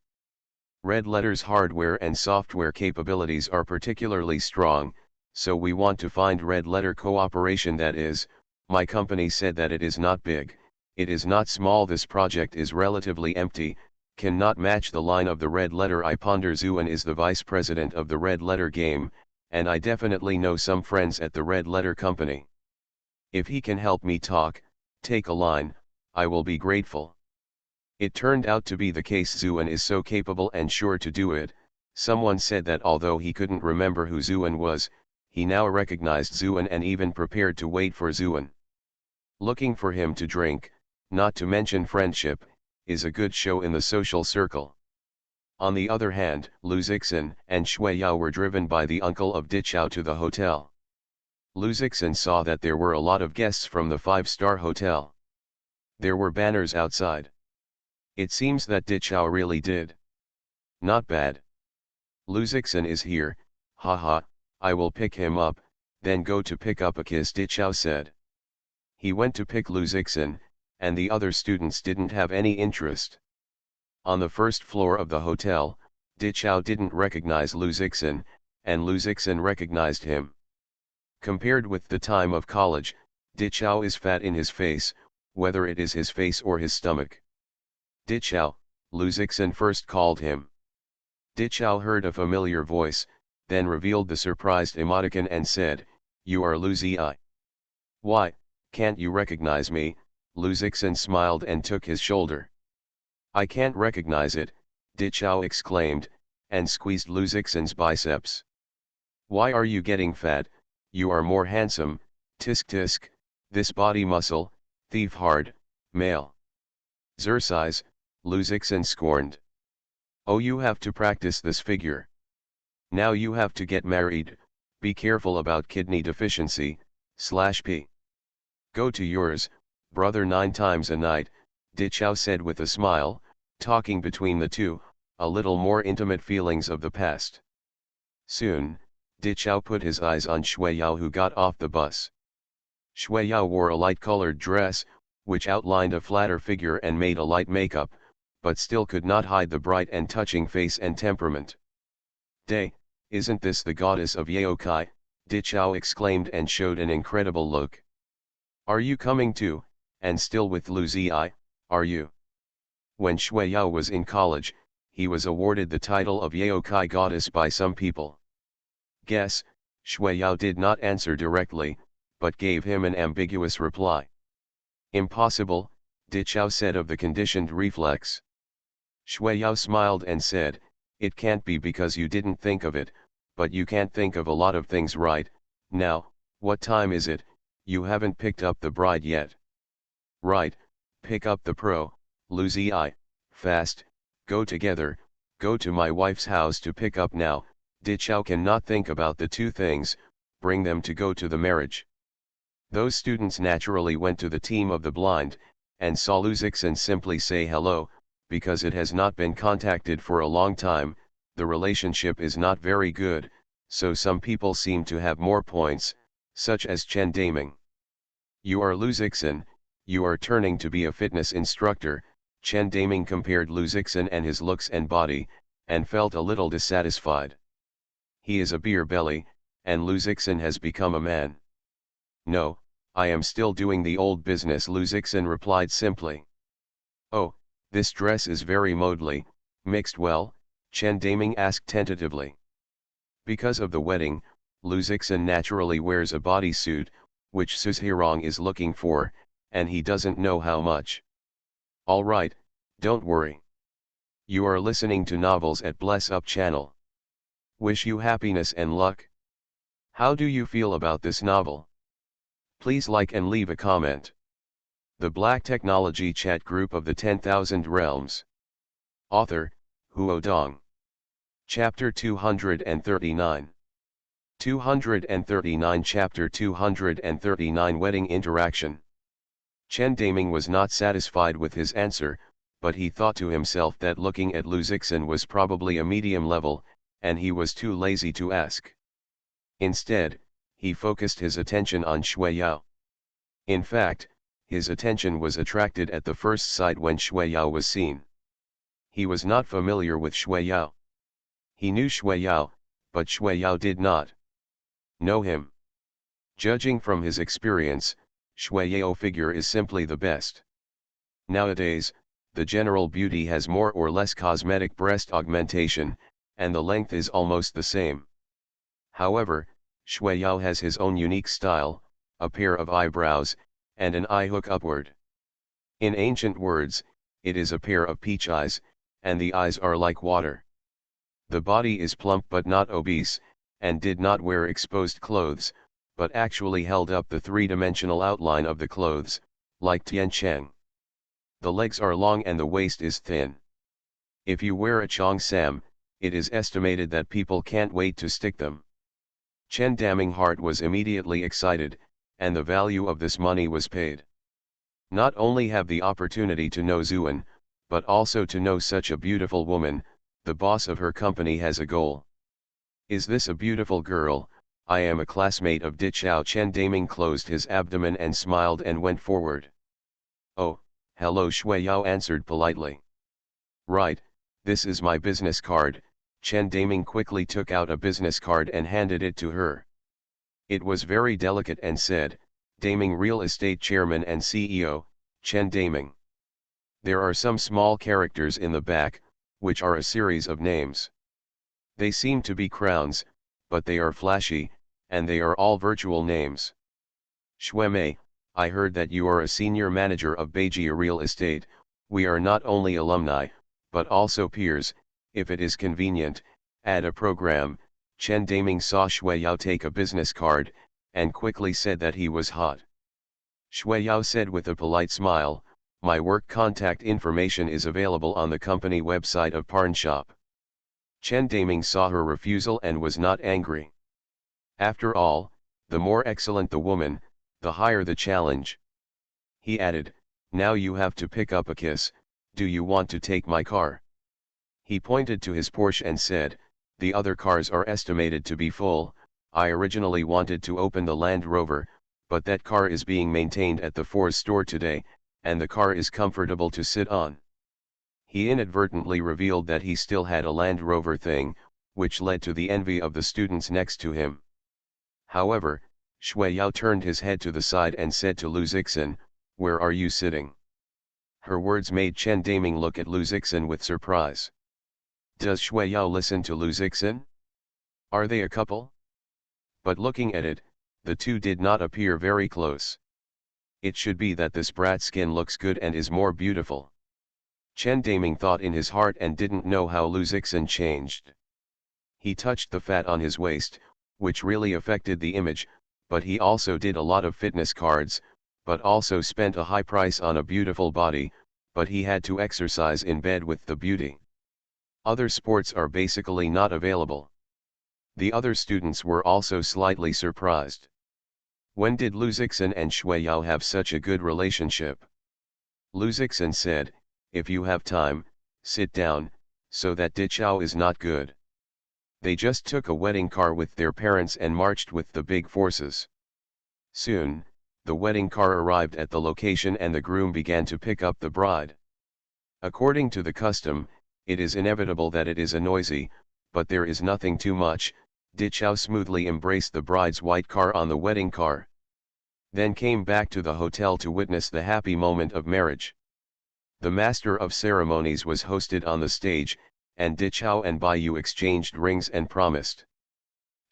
Red Letter's hardware and software capabilities are particularly strong, so we want to find Red Letter cooperation. That is, my company said that it is not big, it is not small, this project is relatively empty, cannot match the line of the Red Letter. I ponder. Zuan is the vice president of the Red Letter game, and I definitely know some friends at the Red Letter company. If he can help me take a line, I will be grateful. It turned out to be the case. Zuan is so capable and sure to do it. Someone said that although he couldn't remember who Zuan was, he now recognized Zuan and even prepared to wait for Zuan. Looking for him to drink, not to mention friendship, is a good show in the social circle. On the other hand, Lu Zixin and Shui Yao were driven by the uncle of Dichao to the hotel. Lu Zixin saw that there were a lot of guests from the 5-star hotel. There were banners outside. It seems that Dichao really did. Not bad. Lu Zixin is here, haha, I will pick him up, then go to pick up a kiss, Dichao said. He went to pick Lu Zixin, and the other students didn't have any interest. On the first floor of the hotel, Dichao didn't recognize Lu Zixin, and Lu Zixin recognized him. Compared with the time of college, Dichao is fat in his face, whether it is his face or his stomach. Dichao, Lu Zixin first called him. Dichao heard a familiar voice, then revealed the surprised emoticon and said, "You are Lu Zi." "Why, can't you recognize me?" Lu Zixin smiled and took his shoulder. "I can't recognize it," Dichao exclaimed, and squeezed Lu Zixin's biceps. "Why are you getting fat? You are more handsome, tisk tisk, this body muscle, thief hard, male. Exercise," Lu Zixin scorned. "Oh, you have to practice this figure. Now you have to get married, be careful about kidney deficiency, /p. Go to yours, brother 9 times a night," Dichao said with a smile, talking between the two, a little more intimate feelings of the past. Soon, Dichao put his eyes on Shuiyao, who got off the bus. Shuiyao wore a light-colored dress, which outlined a flatter figure and made a light makeup, but still could not hide the bright and touching face and temperament. "Day, isn't this the goddess of Yaokai?" Dichao exclaimed and showed an incredible look. "Are you coming too, and still with Lu Zi, are you?" When Shuiyao was in college, he was awarded the title of Yaokai goddess by some people. Guess, Shuiyao did not answer directly, but gave him an ambiguous reply. "Impossible," Dichao said of the conditioned reflex. Shuiyao smiled and said, "It can't be because you didn't think of it, but you can't think of a lot of things right now. What time is it? You haven't picked up the bride yet." "Right, pick up the pro, Lu Zi, fast, go together, go to my wife's house to pick up now." Dichao cannot think about the two things, bring them to go to the marriage. Those students naturally went to the team of the blind, and saw Lu Zixin simply say hello, because it has not been contacted for a long time, the relationship is not very good, so some people seem to have more points, such as Chen Daming. "You are Lu Zixin, you are turning to be a fitness instructor." Chen Daming compared Lu Zixin and his looks and body, and felt a little dissatisfied. "He is a beer belly, and Lu Zixin has become a man." "No, I am still doing the old business," Lu Zixin replied simply. "Oh, this dress is very modely, mixed well?" Chen Daming asked tentatively. Because of the wedding, Lu Zixin naturally wears a bodysuit, which Suzhirong is looking for, and he doesn't know how much. "All right, don't worry. You are listening to Novels at Bless Up channel. Wish you happiness and luck. How do you feel about this novel? Please like and leave a comment. The Black Technology Chat Group of the 10,000 Realms. Author, Huo Dong. Chapter 239. 239 Chapter 239 Wedding Interaction. Chen Daming was not satisfied with his answer, but he thought to himself that looking at Lu Zixin was probably a medium level, and he was too lazy to ask. Instead, he focused his attention on Shuiyao. In fact, his attention was attracted at the first sight when Shuiyao was seen. He was not familiar with Shuiyao. He knew Shuiyao, but Shuiyao did not know him. Judging from his experience, Shuiyao figure is simply the best. Nowadays, the general beauty has more or less cosmetic breast augmentation, and the length is almost the same. However, Shuiyao has his own unique style, a pair of eyebrows, and an eye hook upward. In ancient words, it is a pair of peach eyes, and the eyes are like water. The body is plump but not obese, and did not wear exposed clothes, but actually held up the three-dimensional outline of the clothes, like Tian Cheng. The legs are long and the waist is thin. If you wear a cheongsam, it is estimated that people can't wait to stick them. Chen Daming heart was immediately excited, and the value of this money was paid. Not only have the opportunity to know Zuan, but also to know such a beautiful woman, the boss of her company has a goal. "Is this a beautiful girl? I am a classmate of Dichao." Chen Daming closed his abdomen and smiled and went forward. "Oh, hello." Shuiyao answered politely. Right, this is my business card. Chen Daming quickly took out a business card and handed it to her. It was very delicate and said, Daming Real Estate Chairman and CEO, Chen Daming. There are some small characters in the back, which are a series of names. They seem to be crowns, but they are flashy, and they are all virtual names. Shuemei, I heard that you are a senior manager of Beijia Real Estate. We are not only alumni, but also peers. If it is convenient, add a program. Chen Daming saw Shui Yao take a business card, and quickly said that he was hot. Shui Yao said with a polite smile, my work contact information is available on the company website of Parnshop. Chen Daming saw her refusal and was not angry. After all, the more excellent the woman, the higher the challenge. He added, now you have to pick up a kiss. Do you want to take my car? He pointed to his Porsche and said, the other cars are estimated to be full. I originally wanted to open the Land Rover, but that car is being maintained at the Ford store today, and the car is comfortable to sit on. He inadvertently revealed that he still had a Land Rover thing, which led to the envy of the students next to him. However, Shui Yao turned his head to the side and said to Lu Zixin, where are you sitting? Her words made Chen Daming look at Lu Zixin with surprise. Does Shui Yao listen to Lu Zixin? Are they a couple? But looking at it, the two did not appear very close. It should be that this brat's skin looks good and is more beautiful. Chen Daming thought in his heart and didn't know how Lu Zixin changed. He touched the fat on his waist, which really affected the image, but he also did a lot of fitness cards, but also spent a high price on a beautiful body, but he had to exercise in bed with the beauty. Other sports are basically not available. The other students were also slightly surprised. When did Lu Zixin and Shui Yao have such a good relationship? Lu Zixin said, if you have time, sit down, so that Dichao is not good. They just took a wedding car with their parents and marched with the big forces. Soon, the wedding car arrived at the location and the groom began to pick up the bride. According to the custom, it is inevitable that it is a noisy, but there is nothing too much. Dichao smoothly embraced the bride's white car on the wedding car. Then came back to the hotel to witness the happy moment of marriage. The master of ceremonies was hosted on the stage, and Dichao and Baiyu exchanged rings and promised.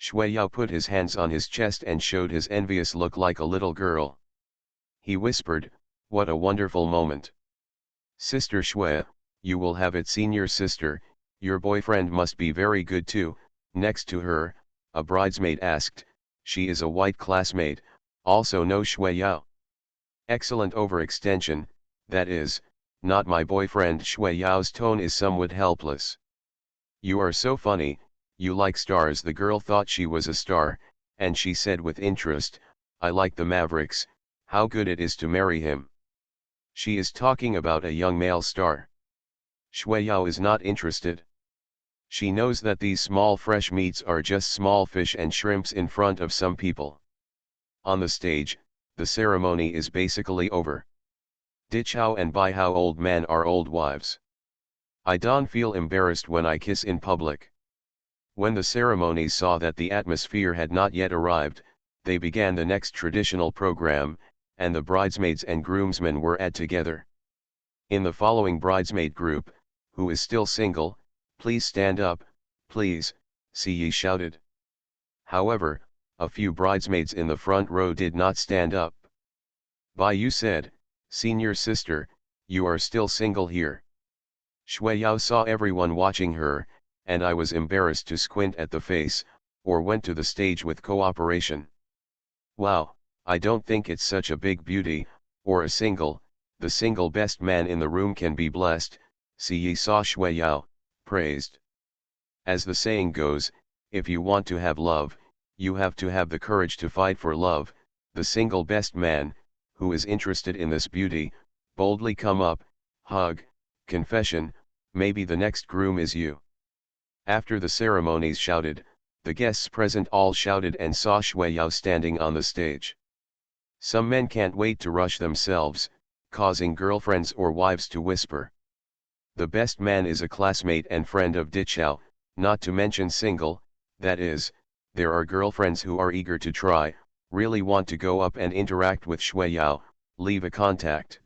Shui Yao put his hands on his chest and showed his envious look like a little girl. He whispered, what a wonderful moment. Sister Shui, you will have it. Senior sister, your boyfriend must be very good too. Next to her, a bridesmaid asked, she is a white classmate, also no Shui Yao. Excellent overextension, that is, not my boyfriend. Shui Yao's tone is somewhat helpless. You are so funny, you like stars. The girl thought she was a star, and she said with interest, I like the Mavericks, how good it is to marry him. She is talking about a young male star. Shui Yao is not interested. She knows that these small fresh meats are just small fish and shrimps in front of some people. On the stage, the ceremony is basically over. Dichao and Baihao old man are old wives. I don't feel embarrassed when I kiss in public. When the ceremonies saw that the atmosphere had not yet arrived, they began the next traditional program, and the bridesmaids and groomsmen were added together. In the following bridesmaid group, who is still single, please stand up, please, Siyi shouted. However, a few bridesmaids in the front row did not stand up. Baiyu said, senior sister, you are still single here. Shui Yao saw everyone watching her, and I was embarrassed to squint at the face, or went to the stage with cooperation. Wow, I don't think it's such a big beauty, or a single, the single best man in the room can be blessed. Siyi saw Shui Yao, praised. As the saying goes, if you want to have love, you have to have the courage to fight for love. The single best man, who is interested in this beauty, boldly come up, hug, confession, maybe the next groom is you. After the ceremonies shouted, the guests present all shouted and saw Shui Yao standing on the stage. Some men can't wait to rush themselves, causing girlfriends or wives to whisper. The best man is a classmate and friend of Dichao, not to mention single, that is, there are girlfriends who are eager to try, really want to go up and interact with Shui Yao, leave a contact.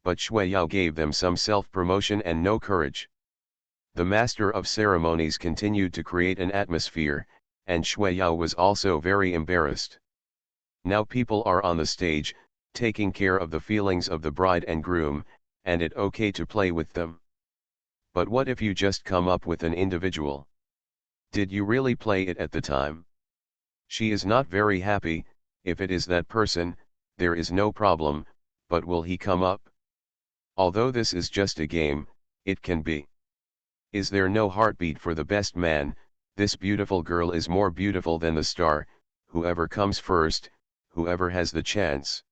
But Shui Yao gave them some self-promotion and no courage. The master of ceremonies continued to create an atmosphere, and Shui Yao was also very embarrassed. Now people are on the stage, taking care of the feelings of the bride and groom, and it okay to play with them. But what if you just come up with an individual? Did you really play it at the time? She is not very happy. If it is that person, there is no problem, but will he come up? Although this is just a game, it can be. Is there no heartbeat for the best man? This beautiful girl is more beautiful than the star, whoever comes first, whoever has the chance.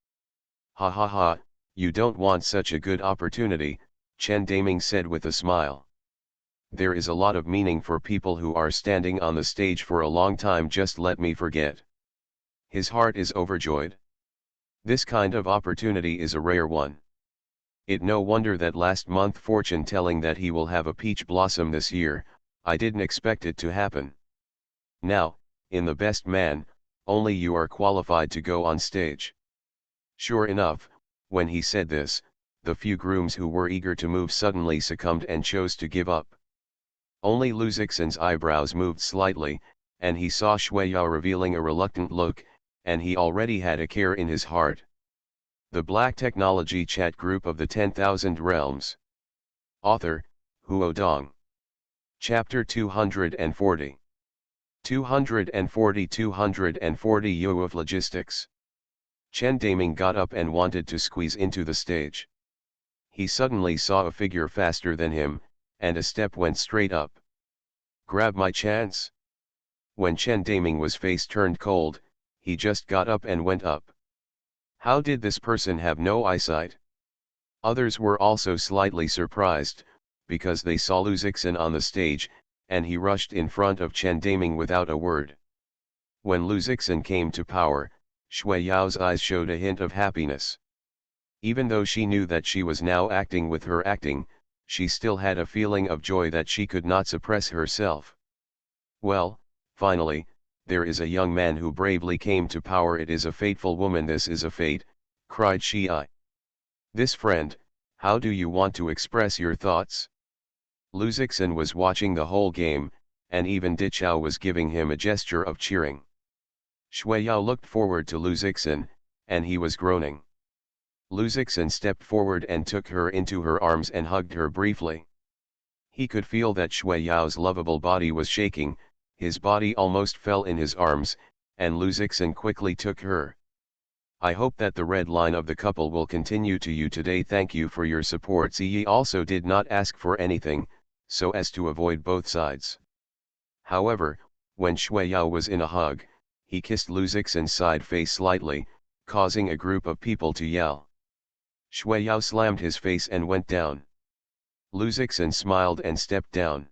Ha ha ha, you don't want such a good opportunity, Chen Daming said with a smile. There is a lot of meaning for people who are standing on the stage for a long time, just let me forget. His heart is overjoyed. This kind of opportunity is a rare one. It no wonder that last month fortune telling that he will have a peach blossom this year, I didn't expect it to happen. Now, in the best man, only you are qualified to go on stage. Sure enough, when he said this, the few grooms who were eager to move suddenly succumbed and chose to give up. Only Lu Zixin's eyebrows moved slightly, and he saw Shui Yao revealing a reluctant look, and he already had a care in his heart. The Black Technology Chat Group of the 10,000 Realms. Author, Huo Dong. Chapter 240. 240 Yo of Logistics. Chen Daming got up and wanted to squeeze into the stage. He suddenly saw a figure faster than him, and a step went straight up. Grab my chance? When Chen Daming was face turned cold, he just got up and went up. How did this person have no eyesight? Others were also slightly surprised, because they saw Lu Zixin on the stage, and he rushed in front of Chen Daming without a word. When Lu Zixin came to power, Shui Yao's eyes showed a hint of happiness. Even though she knew that she was now acting with her acting, she still had a feeling of joy that she could not suppress herself. Well, finally, there is a young man who bravely came to power. It is a fateful woman. This is a fate, cried she. This friend, how do you want to express your thoughts? Lu Zixin was watching the whole game, and even Dichao was giving him a gesture of cheering. Shui Yao looked forward to Lu Zixin, and he was groaning. Lu Zixin stepped forward and took her into her arms and hugged her briefly. He could feel that Shui Yao's lovable body was shaking, his body almost fell in his arms, and Lu Zixin quickly took her. I hope that the red line of the couple will continue to you today. Thank you for your support. Ziyi also did not ask for anything, so as to avoid both sides. However, when Shui Yao was in a hug, he kissed Lu Zixin's side face slightly, causing a group of people to yell. Shui Yao slammed his face and went down. Lu Zixin smiled and stepped down.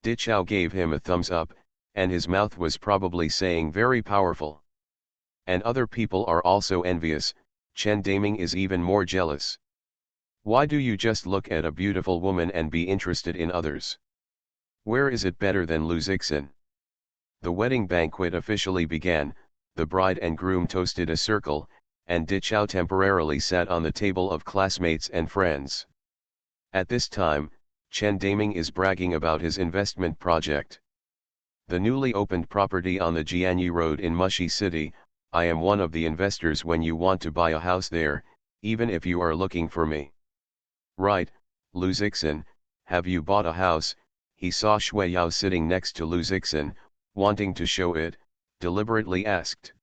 Dichao gave him a thumbs up, and his mouth was probably saying very powerful. And other people are also envious. Chen Daming is even more jealous. Why do you just look at a beautiful woman and be interested in others? Where is it better than Lu Zixin? The wedding banquet officially began, the bride and groom toasted a circle, and Dichao temporarily sat on the table of classmates and friends. At this time, Chen Daming is bragging about his investment project. The newly opened property on the Jianyi Road in Mushi City. I am one of the investors when you want to buy a house there, even if you are looking for me. Right, Lu Zixin, have you bought a house? He saw Shui Yao sitting next to Lu Zixin, wanting to show it, deliberately asked.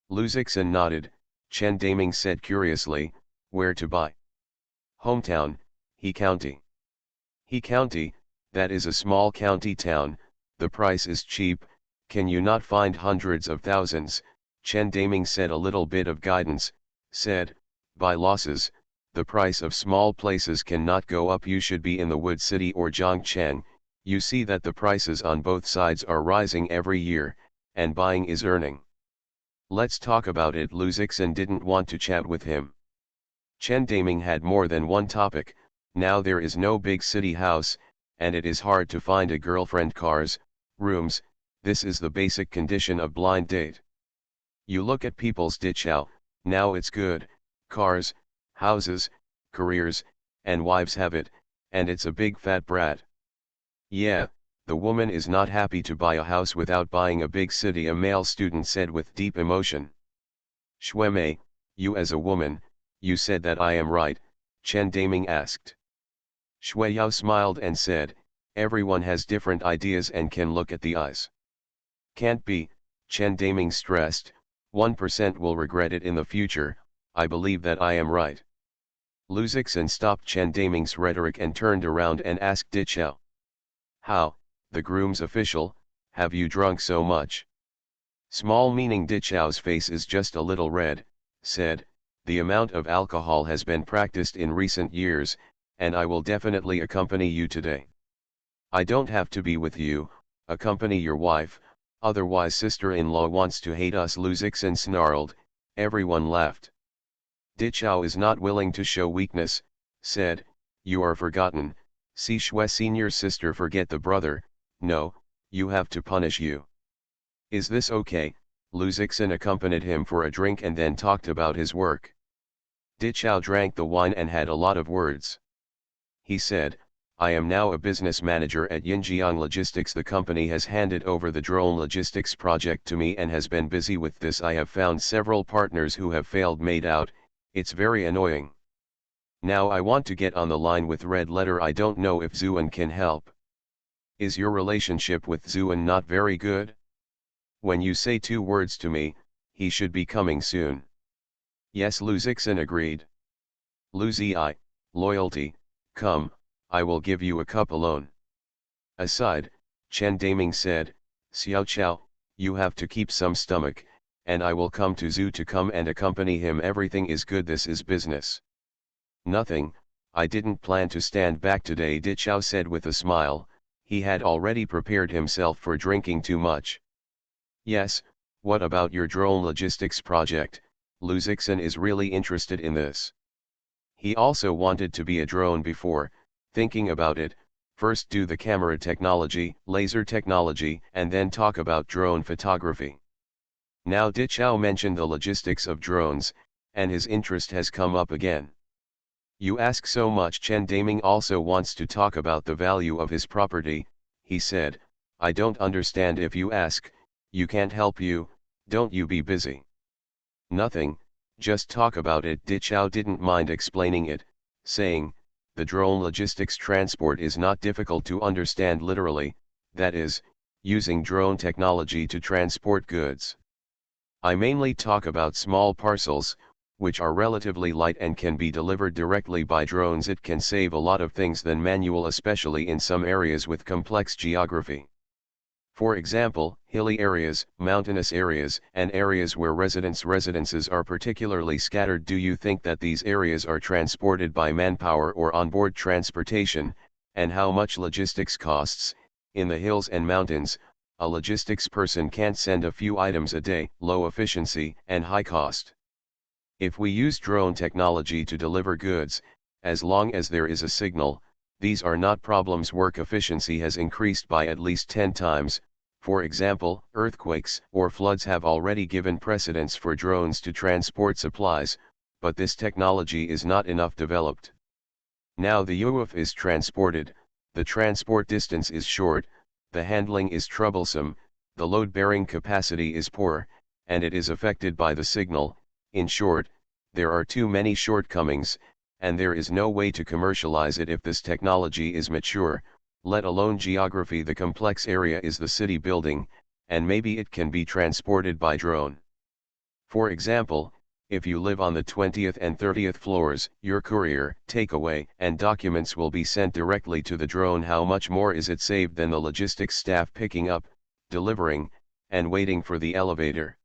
Lu Zixin nodded. Chen Daming said curiously, where to buy? Hometown, He County. He County, that is a small county town, the price is cheap, can you not find hundreds of thousands? Chen Daming said. A little bit of guidance, said, by losses, the price of small places cannot go up. You should be in the Wood City or Zhangcheng. You see that the prices on both sides are rising every year, and buying is earning. Let's talk about it. Lu Zixin didn't want to chat with him. Chen Daming had more than one topic, Now there is no big city house, and it is hard to find a girlfriend, cars, rooms. This is the basic condition of blind date. You look at people's dichao, now it's good, cars, houses, careers, and wives have it, and it's a big fat brat. Yeah, the woman is not happy to buy a house without buying a big city, a male student said with deep emotion. Shuemei, you as a woman, you said that I am right, Chen Daming asked. Shueyao smiled and said, everyone has different ideas and can look at the eyes. Can't be, Chen Daming stressed, 1% will regret it in the future, I believe that I am right. Lu Zixin stopped Chen Daming's rhetoric and turned around and asked Dichao. How, the groom's official, have you drunk so much? Small meaning Dichao's face is just a little red, said, the amount of alcohol has been practiced in recent years, and I will definitely accompany you today. I don't have to be with you, accompany your wife, otherwise sister-in-law wants to hate us, Lu Zixin snarled. Everyone laughed. Dichao is not willing to show weakness, said, you are forgotten, see Shui senior's sister forget the brother, no, you have to punish you. Is this okay? Lu Zixin accompanied him for a drink and then talked about his work. Dichao drank the wine and had a lot of words. He said, I am now a business manager at Yinjiang Logistics. The company has handed over the drone logistics project to me and has been busy with this. I have found several partners who have failed made out, it's very annoying. Now I want to get on the line with Red Letter. I don't know if Zuan can help. Is your relationship with Zuan not very good? When you say 2 words to me, he should be coming soon. Yes, Lu Zixin agreed. Lu Zi, loyalty, come, I will give you a cup alone. Aside, Chen Daming said, Xiao Chao, you have to keep some stomach, and I will come to Zhu to come and accompany him. Everything is good, this is business. Nothing, I didn't plan to stand back today, Dichao said with a smile. He had already prepared himself for drinking too much. Yes, what about your drone logistics project? Lu Zixin is really interested in this. He also wanted to be a drone before, thinking about it, first do the camera technology, laser technology, and then talk about drone photography. Now Dichao mentioned the logistics of drones, and his interest has come up again. You ask so much. Chen Daming also wants to talk about the value of his property, he said, I don't understand. If you ask, you can't help you, don't you be busy. Nothing, just talk about it. Dichao didn't mind explaining it, saying, the drone logistics transport is not difficult to understand literally, that is, using drone technology to transport goods. I mainly talk about small parcels, which are relatively light and can be delivered directly by drones. It can save a lot of things than manual, especially in some areas with complex geography. For example, hilly areas, mountainous areas, and areas where residences are particularly scattered. Do you think that these areas are transported by manpower or onboard transportation, and how much logistics costs? In the hills and mountains, a logistics person can't send a few items a day, low efficiency and high cost. If we use drone technology to deliver goods, as long as there is a signal, these are not problems. Work efficiency has increased by at least 10 times, for example, earthquakes or floods have already given precedence for drones to transport supplies, but this technology is not enough developed. Now the UAV is transported, the transport distance is short, the handling is troublesome, the load-bearing capacity is poor, and it is affected by the signal. In short, there are too many shortcomings, and there is no way to commercialize it if this technology is mature, let alone geography. The complex area is the city building, and maybe it can be transported by drone. For example, if you live on the 20th and 30th floors, your courier, takeaway, and documents will be sent directly to the drone. How much more is it saved than the logistics staff picking up, delivering, and waiting for the elevator?